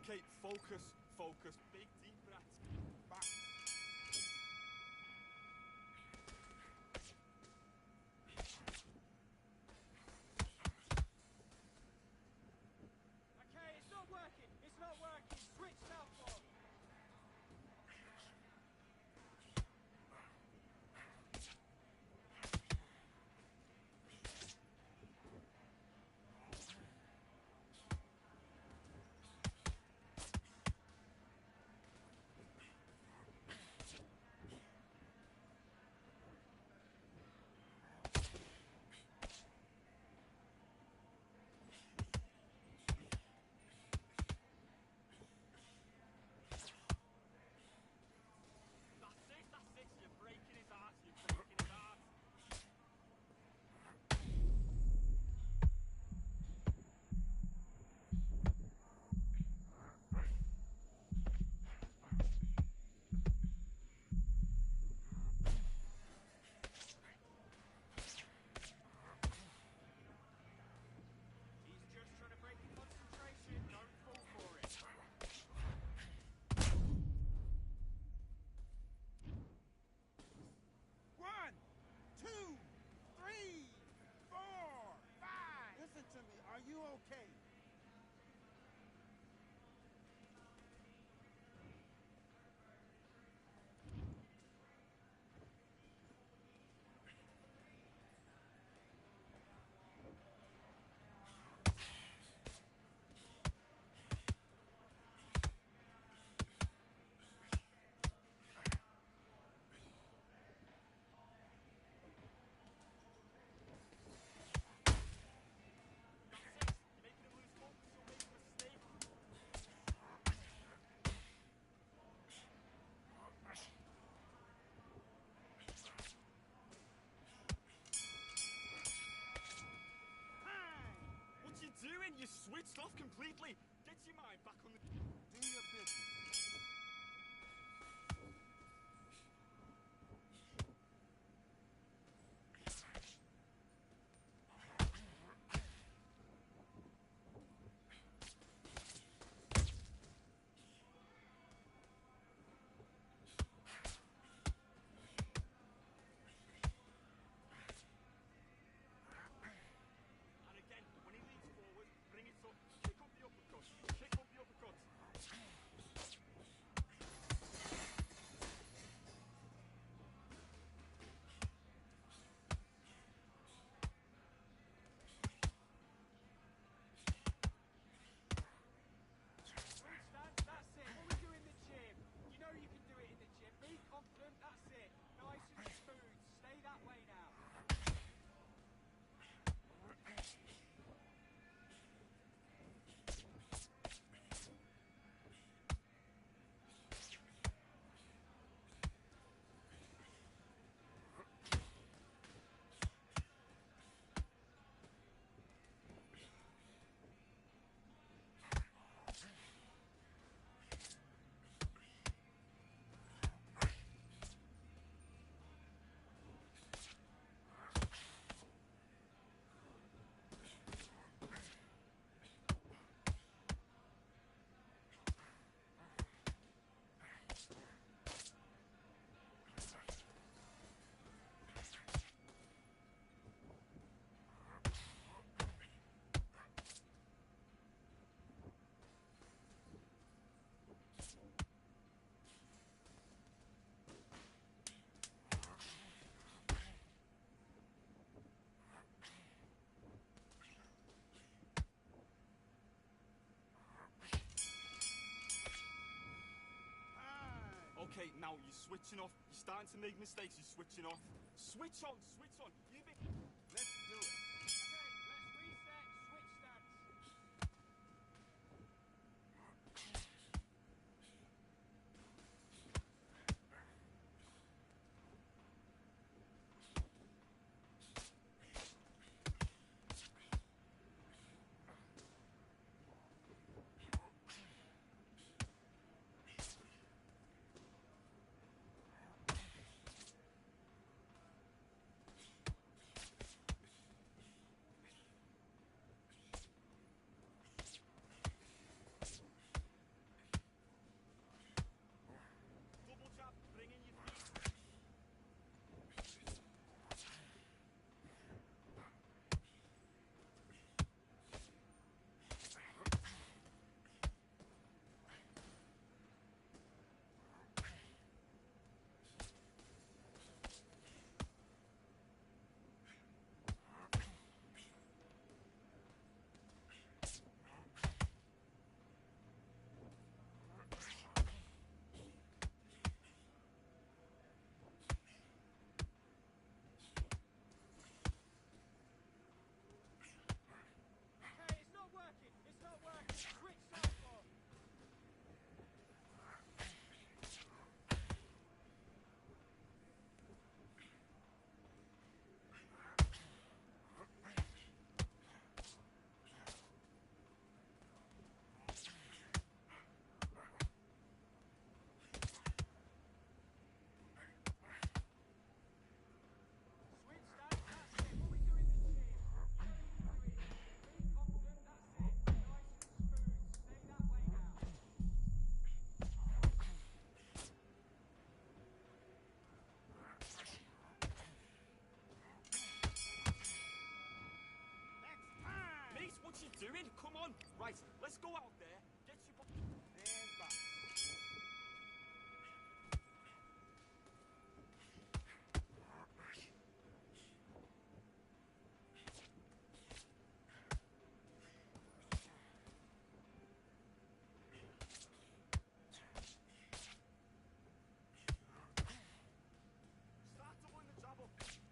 Okay, focus, focus. Big deep breaths. Back. Okay, it's not working. It's not working. Switch southpaw. That's it. You're breaking his heart. You're breaking his heart. He's just trying to break your concentration. Don't fall for it. One, two, three, four, five. Listen to me. Are you okay? You're making him lose focus. You'll make a mistake. What you doing? You switched off completely. Get your mind back on the... Do your business. And again, when he leans forward, bring it up. Kick up the uppercut. Kick up the uppercut. Switch stance. That's it. What we do in the gym. You know you can do it in the gym. Be confident. That's it. Nice and smooth. Stay that way now. Okay, now you're switching off. You're starting to make mistakes. You're switching off. Switch on, switch on. Let's do it. Okay, let's reset. Switch stance. doing? Come on. Right, let's go out there. Get your... And box. Start to wind the jab up.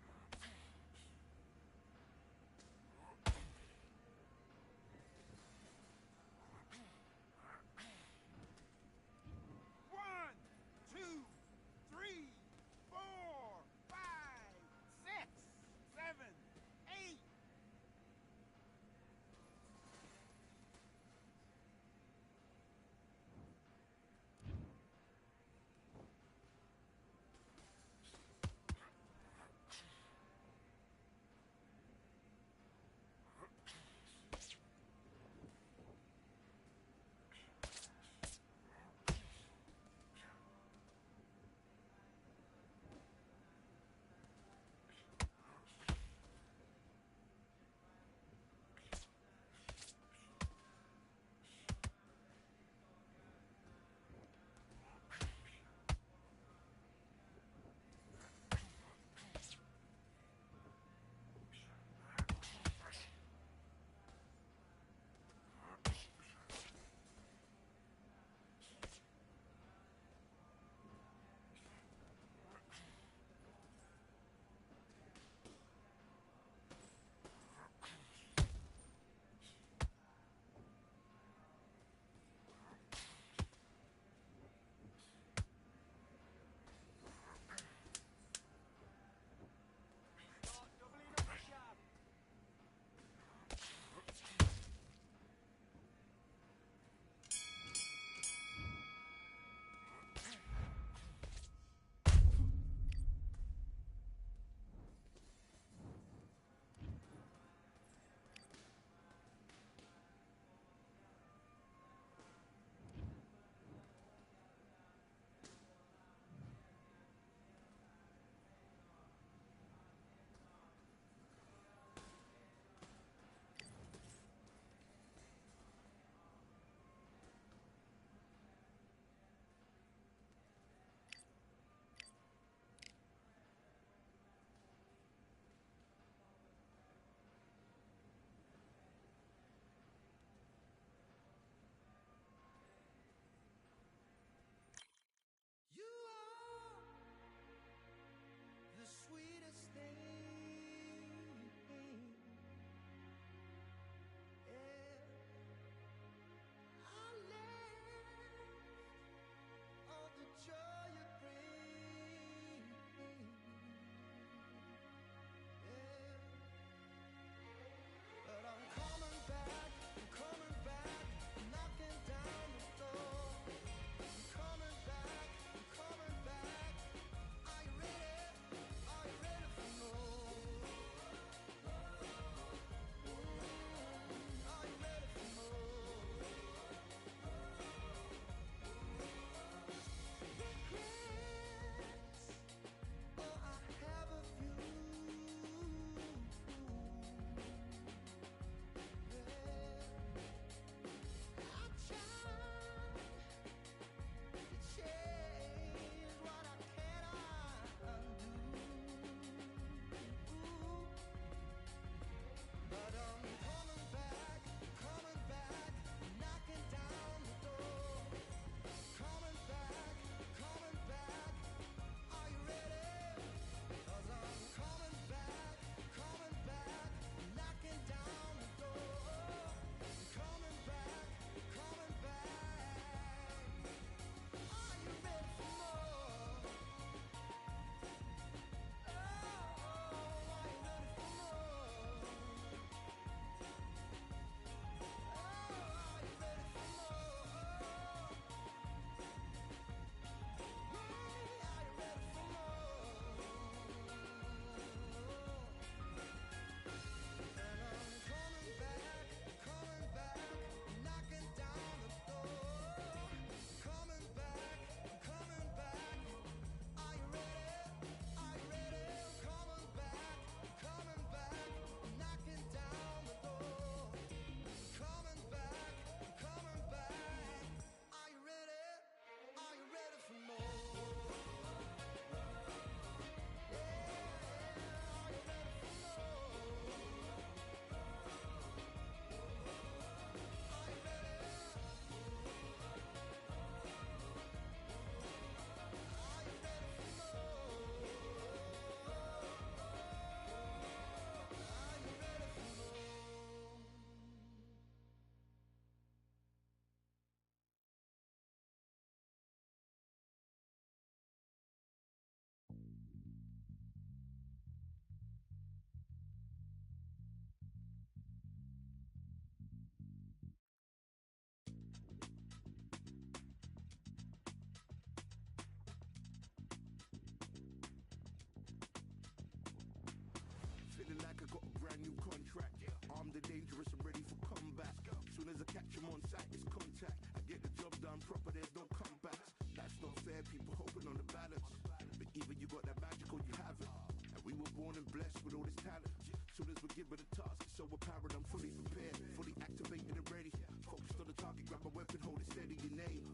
got that magic or you haven't. And we were born and blessed with all this talent. Soon as we're given a task, it's so apparent I'm fully prepared, fully activated and ready. Focused on the target, grab my weapon, hold it steady, your name.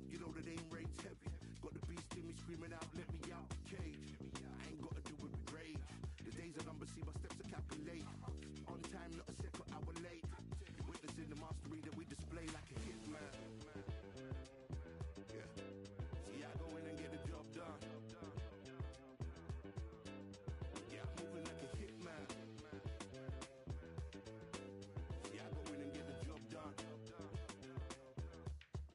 You know that aim rain's heavy. Got the beast in me screaming out, let me out the cage. I ain't gotta do it with rage. The days are numbered, see my steps are calculate. On time, not a second hour late. Witnessing the mastery that we display like a hitman. Yeah. See, I go in and get the job done. Yeah, I'm moving like a hitman. See, I go in and get the job done.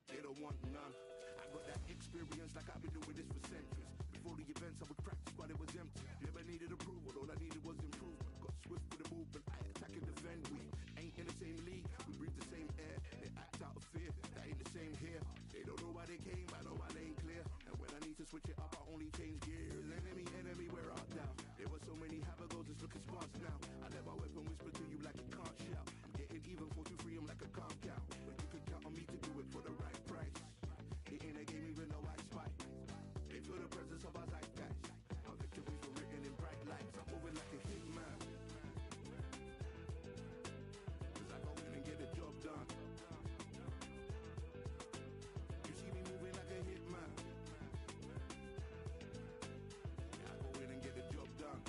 They don't want none. I got that experience like I've been doing this for centuries. Before the events, I would practice while it was empty. Never needed approval, all I needed was improvement. Got swift with the movement, I attack and defend. We ain't in the same league, we breathe the same air. They act out of fear, that ain't the same here. They don't know why they came, I know why they ain't clear. And when I need to switch it up, I only change gears. Enemy, where art thou? There were so many habagos, it's looking sparse now. I let my weapon whisper to you like it can't shout. I'm getting even 4-2-3, I'm like a calm count. But you can count on me to do it for the right price. It ain't a game even though I spite. They feel the presence of our zeitgeist. Our victories were written in bright lights. I'm moving like a hitman. Cause I go in and get the job done. You see me moving like a hitman. Yeah, I go in and get the job done.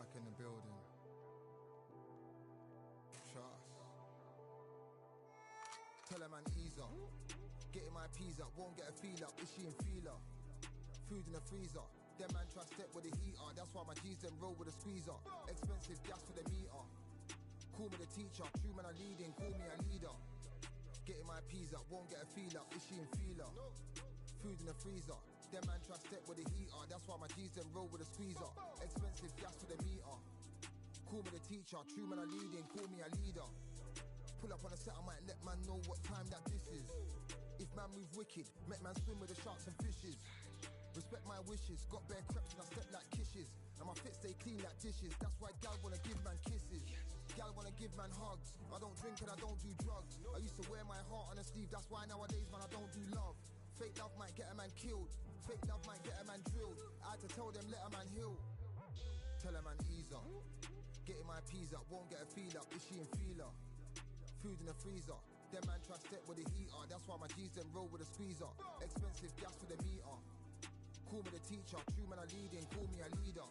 back in the building. Trust. Tell her man ease up. Getting my peas up, won't get a feel up. Is she in feeler? Food in the freezer. Them man try step with the heater. That's why my G's then roll with a squeezer. Expensive gas for the meter. Call me the teacher. True man I leading, call me a leader. Getting my peas up, won't get a feel up. Is she in feeler? Food in the freezer. Them man try step with the heater. That's why my G's then roll with a squeezer. Expensive gas for the meter. Call me the teacher. True man I leading, call me a leader. Pull up on a set, I might let man know what time that this is. If man move wicked, make man swim with the sharks and fishes. Respect my wishes, got bare creps and I step like kisses. And my fit stay clean like dishes. That's why gal wanna give man kisses. Gal wanna give man hugs. I don't drink and I don't do drugs. I used to wear my heart on a sleeve. That's why nowadays man I don't do love. Fake love might get a man killed. Fake love might get a man drilled. I had to tell them let a man heal. Tell a man ease up. Getting my peas up, won't get a feel up. Is she in feeler? Food in the freezer. Them man try step with the heater. That's why my G's then roll with a squeezer. Expensive gas for the meter. Call me the teacher. True man I leading, call me a leader.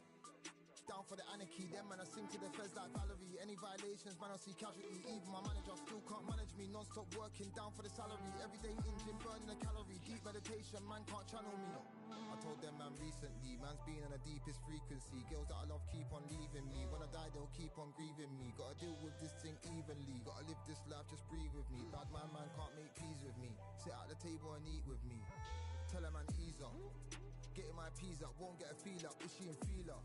Down for the anarchy, them man I sing to the feds like Valerie. Any violations, man I see casualty. Even my manager still can't manage me. Non-stop working, down for the salary. Everyday in gym, burning a calorie. Deep meditation, man can't channel me. I told them man recently, man's been on the deepest frequency. Girls that I love keep on leaving me. When I die they'll keep on grieving me. Gotta deal with this thing evenly. Gotta live this life, just breathe with me. Bad man can't make peace with me. Sit at the table and eat with me. Tell a man ease up. Getting my peas up, won't get a feel up. Is she in feeler?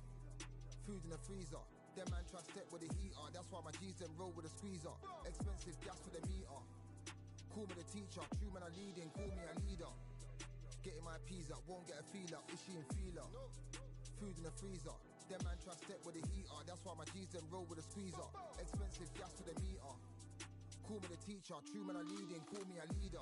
Food in the freezer. Them man try step with the heater. That's why my G's then roll with a squeezer. Expensive gas for the meter. Call me the teacher. True man I leading, call me a leader. Getting my peas up, won't get a feel up. Is she in feeler? Food in the freezer. Them man try step with the heater. That's why my G's then roll with a squeezer. Expensive gas for the meter. Call me the teacher. True man I leading, call me a leader.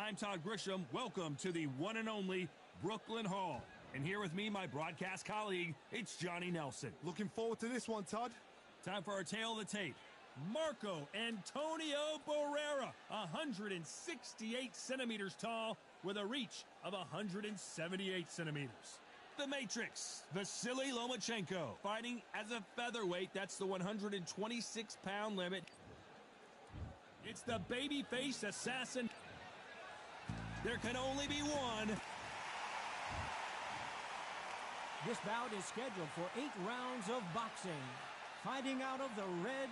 I'm Todd Grisham. Welcome to the one and only Brooklyn Hall. And here with me, my broadcast colleague, it's Johnny Nelson. Looking forward to this one, Todd. Time for our tale of the tape. Marco Antonio Barrera, 168 centimeters tall with a reach of 178 centimeters. The Matrix, Vasily Lomachenko, fighting as a featherweight. That's the 126-pound limit. It's the babyface assassin. There can only be one. This bout is scheduled for 8 rounds of boxing. Fighting out of the red.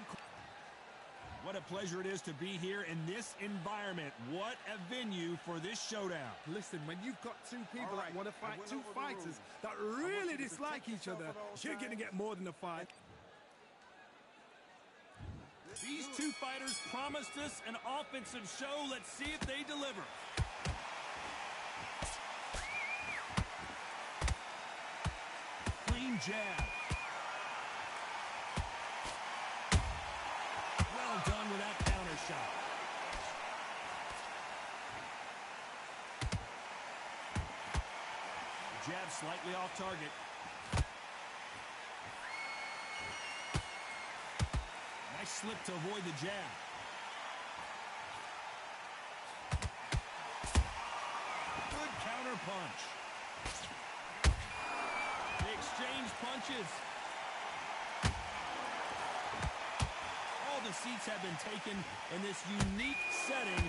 What a pleasure it is to be here in this environment. What a venue for this showdown. Listen, when you've got two people that want to fight, two fighters that really dislike each other, you're going to get more than a fight. These two fighters promised us an offensive show. Let's see if they deliver. Clean jab. Well done with that counter shot. Jab slightly off target. Nice slip to avoid the jab. Good counter punch. They exchange punches. All the seats have been taken in this unique setting.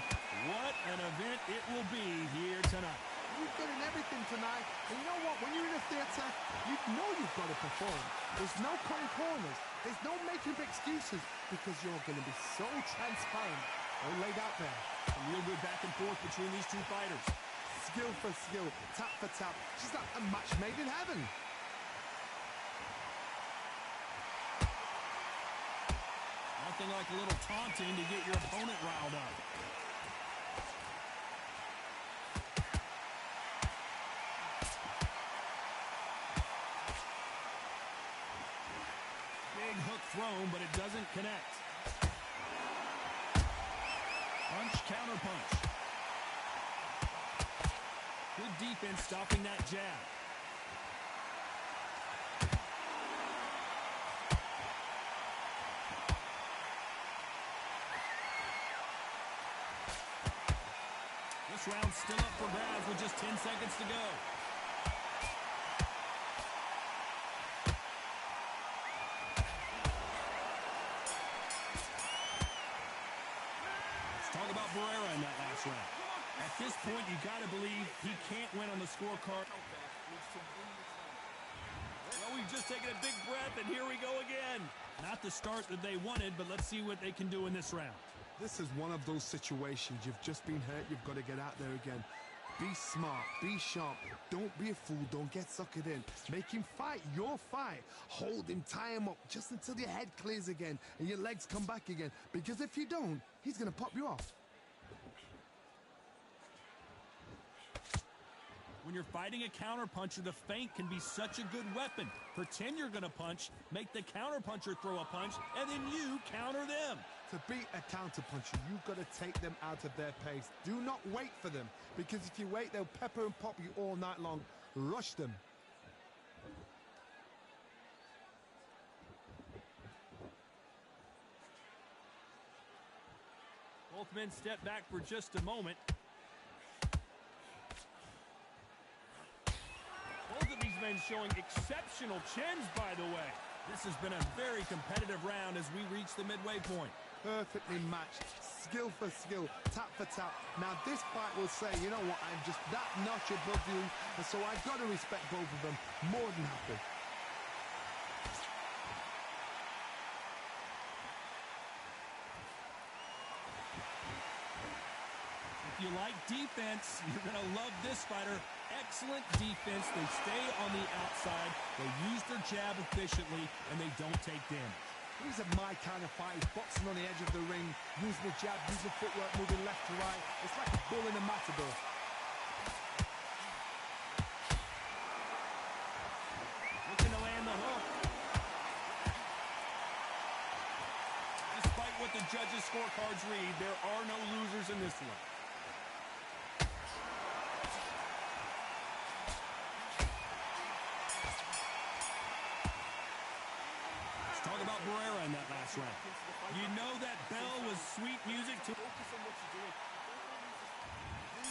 What an event it will be here tonight. You're getting everything tonight. And you know what? When you're in a theater, you know you've got to perform. There's no cutting corners. There's no making of excuses because you're going to be so transparent. All laid out there. A real good back and forth between these two fighters. Skill for skill, tap for tap. Just like a match made in heaven. Nothing like a little taunting to get your opponent riled up. Big hook thrown, but it doesn't connect. Punch, counter punch. Good defense stopping that jab. This round's still up for grabs with just 10 seconds to go. Let's talk about Barrera in that last round. At this point, you got to believe he can't win on the scorecard. Well, we've just taken a big breath, and here we go again. Not the start that they wanted, but let's see what they can do in this round. This is one of those situations. You've just been hurt. You've got to get out there again. Be smart. Be sharp. Don't be a fool. Don't get suckered in. Make him fight your fight. Hold him. Tie him up just until your head clears again and your legs come back again. Because if you don't, he's going to pop you off. When you're fighting a counterpuncher, the feint can be such a good weapon. Pretend you're going to punch, make the counterpuncher throw a punch, and then you counter them. To beat a counterpuncher, you've got to take them out of their pace. Do not wait for them, because if you wait, they'll pepper and pop you all night long. Rush them. Both men step back for just a moment. Both of these men showing exceptional chins, by the way. This has been a very competitive round as we reach the midway point. Perfectly matched. Skill for skill. Tap for tap. Now, this fight will say, you know what, I'm just that notch above you, and so I've got to respect both of them. More than happy. If you like defense, you're going to love this fighter. Excellent defense. They stay on the outside. They use their jab efficiently, and they don't take damage. These are my kind of fight. He's boxing on the edge of the ring, using the jab, using footwork, moving left to right. It's like a bull in a matador. Looking to land the hook. Despite what the judges' scorecards read, there are no losers in this one. about Barrera in that last round. You know that bell was sweet music to...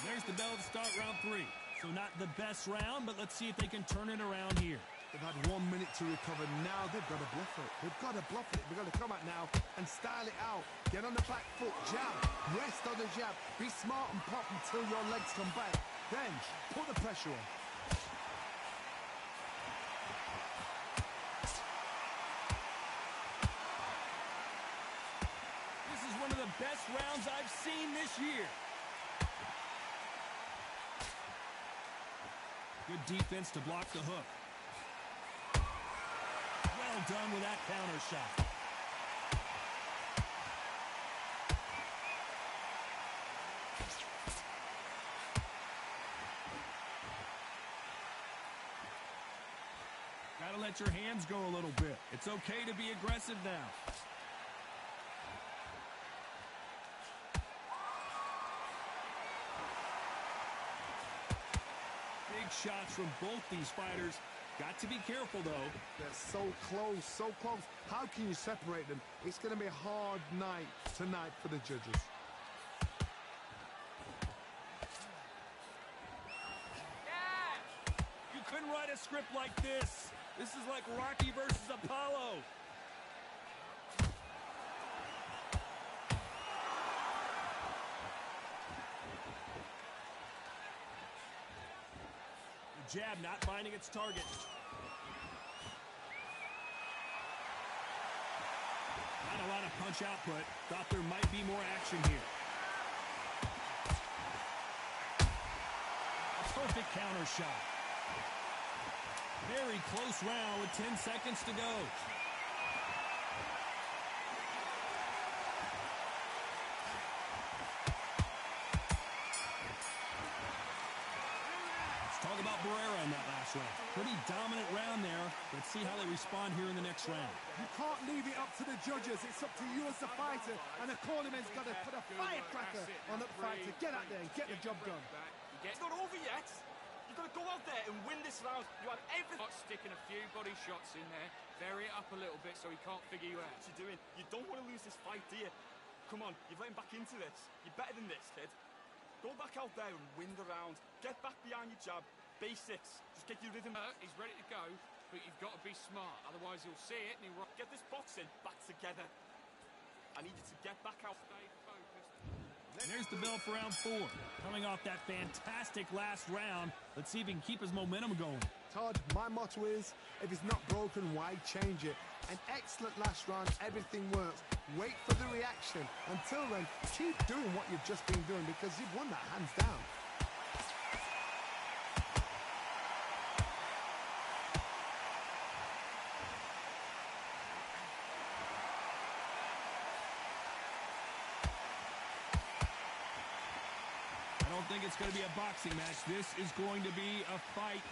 There's the bell to start round 3. So not the best round, but let's see if they can turn it around here. They've had 1 minute to recover. Now they've got to bluff it. They've got to bluff it. They've got to come out now and style it out. Get on the back foot, jab. Rest on the jab. Be smart and pop until your legs come back. Then put the pressure on. This is one of the best rounds I've seen this year. Good defense to block the hook. Well done with that counter shot. Gotta let your hands go a little bit. It's okay to be aggressive now. Shots from both these fighters. Got to be careful, though. They're so close, so close. How can you separate them? It's going to be a hard night tonight for the judges. Yeah! You couldn't write a script like this. This is like Rocky versus Apollo. Jab not finding its target. Not a lot of punch output. Thought there might be more action here. A perfect counter shot. Very close round with 10 seconds to go. Talk about Barrera in that last round. Pretty dominant round there. Let's see how they respond here in the next round. You can't leave it up to the judges. It's up to you as the fighter. And the cornerman's got to put a firecracker on the fight to get out there and get the job done. It's not over yet. You've got to go out there and win this round. You had everything. Sticking a few body shots in there. Vary it up a little bit so he can't figure you out. What you're doing. You don't want to lose this fight, do you? Come on, you've let him back into this. You're better than this, kid. Go back out there and win the round. Get back behind your jab. Basics. Just get your rhythm. He's ready to go, but you've got to be smart. Otherwise, he'll see it and he'll... Get this boxing back together. I need you to get back out. Stay focused. There's the bell for round 4. Coming off that fantastic last round, let's see if he can keep his momentum going. Todd, my motto is, if it's not broken, why change it? An excellent last round, everything works. Wait for the reaction. Until then, keep doing what you've just been doing because you've won that hands down. I don't think it's going to be a boxing match. This is going to be a fight.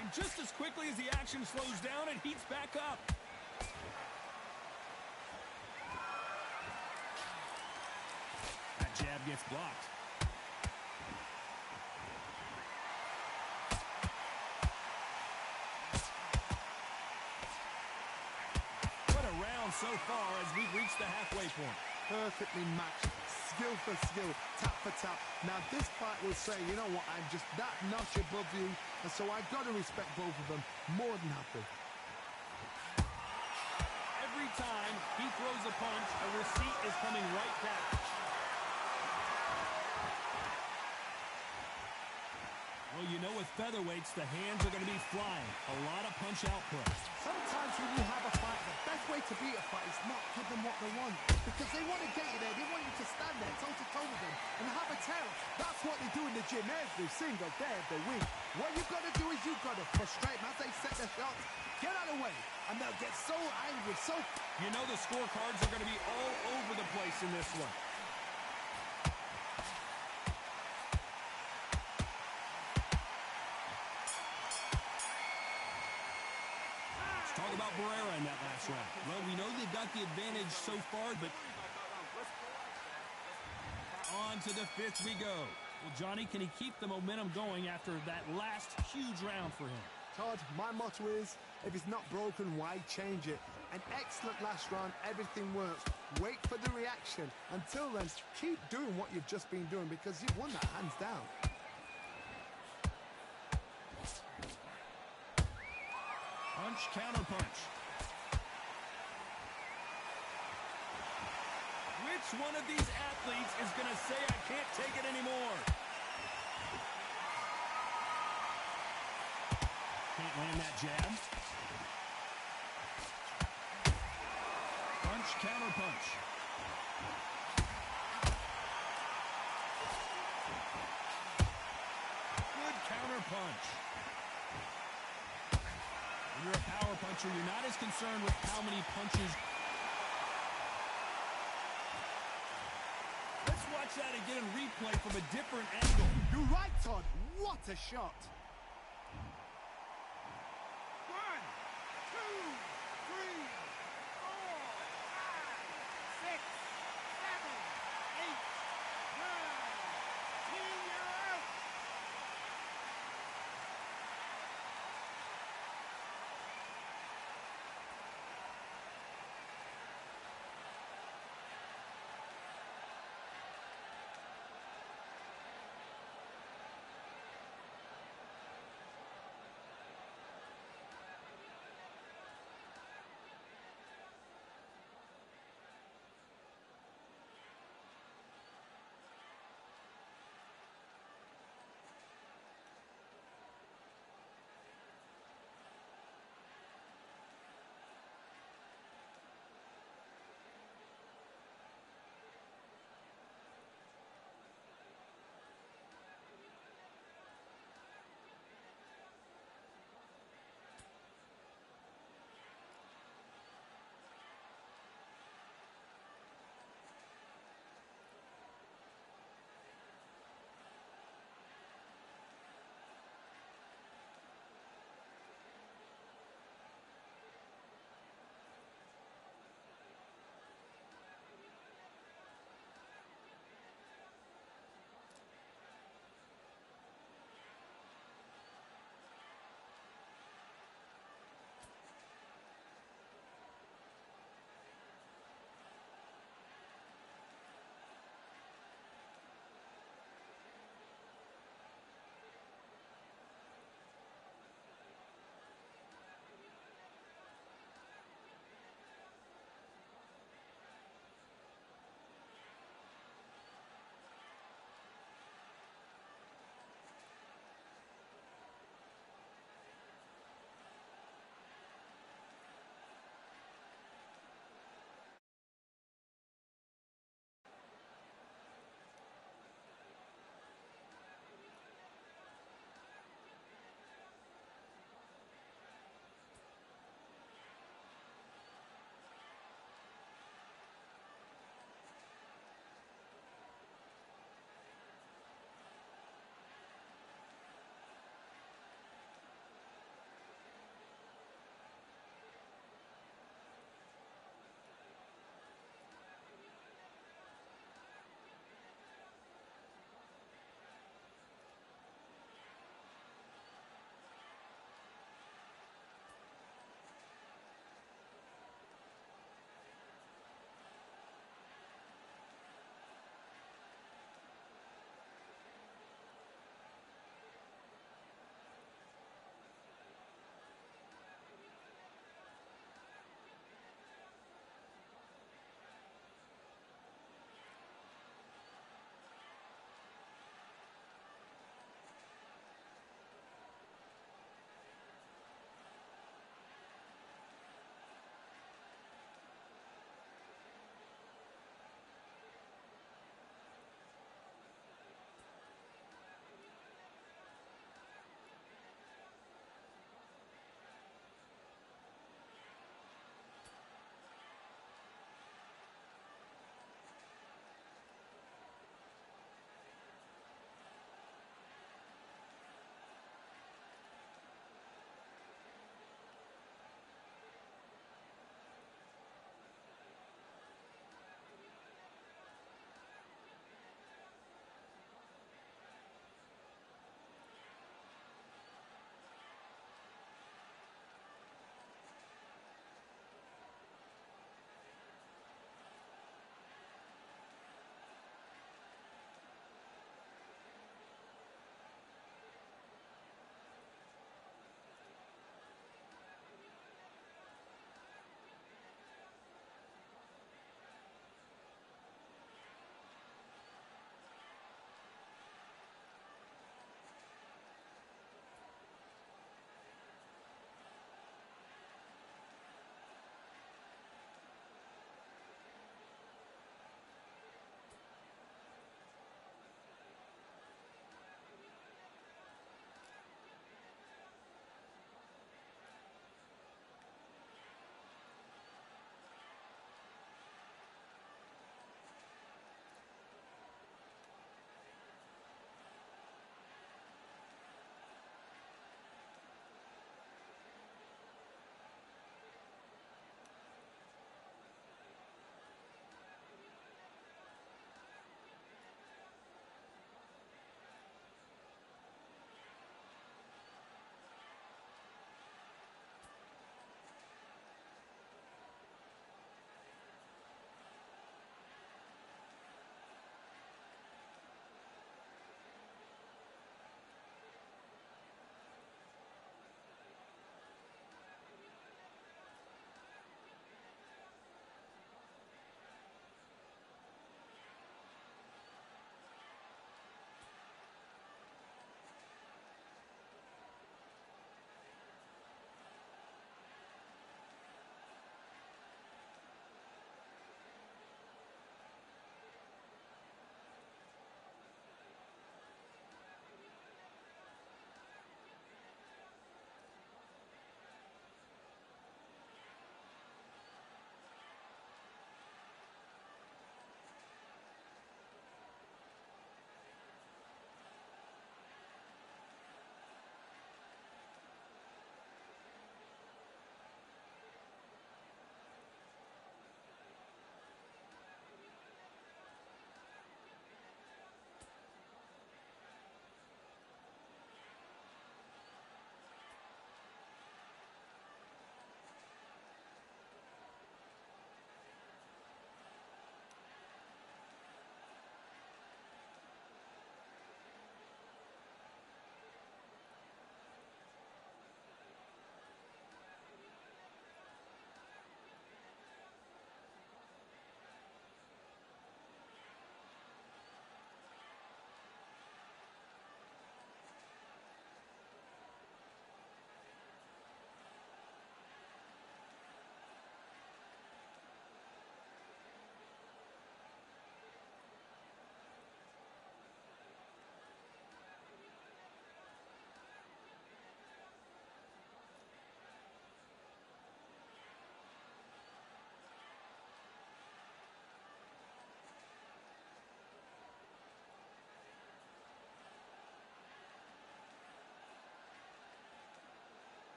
And just as quickly as the action slows down, it heats back up. That jab gets blocked. So far as we've reached the halfway point. Perfectly matched, skill for skill, tap for tap. Now this fight will say, you know what, I'm just that notch above you, and so I've got to respect both of them more than happy. Every time he throws a punch, a receipt is coming right back. Well, you know with featherweights, the hands are going to be flying. A lot of punch output. Sometimes when you have a fight, the best way to beat a fight is not give them what they want. Because they want to get you there. They want you to stand there toe-to-toe with them and have a terror. That's what they do in the gym every single day of the week. What you've got to do is you've got to frustrate them as they set their shots. Get out of the way. And they'll get so angry, so... You know the scorecards are going to be all over the place in this one. Talk about Barrera in that last round. Well, we know they've got the advantage so far, but On to the fifth we go. Well, Johnny, can he keep the momentum going after that last huge round for him? Todd, my motto is, if it's not broken, why change it? An excellent last round, everything works. Wait for the reaction. Until then, keep doing what you've just been doing because you've won that hands down. Punch, counter punch. Which one of these athletes is going to say, I can't take it anymore? Can't land that jab. Punch, counter punch. Good counter punch. When you're a power puncher, you're not as concerned with how many punches. Let's watch that again in replay from a different angle. You're right, Todd. What a shot.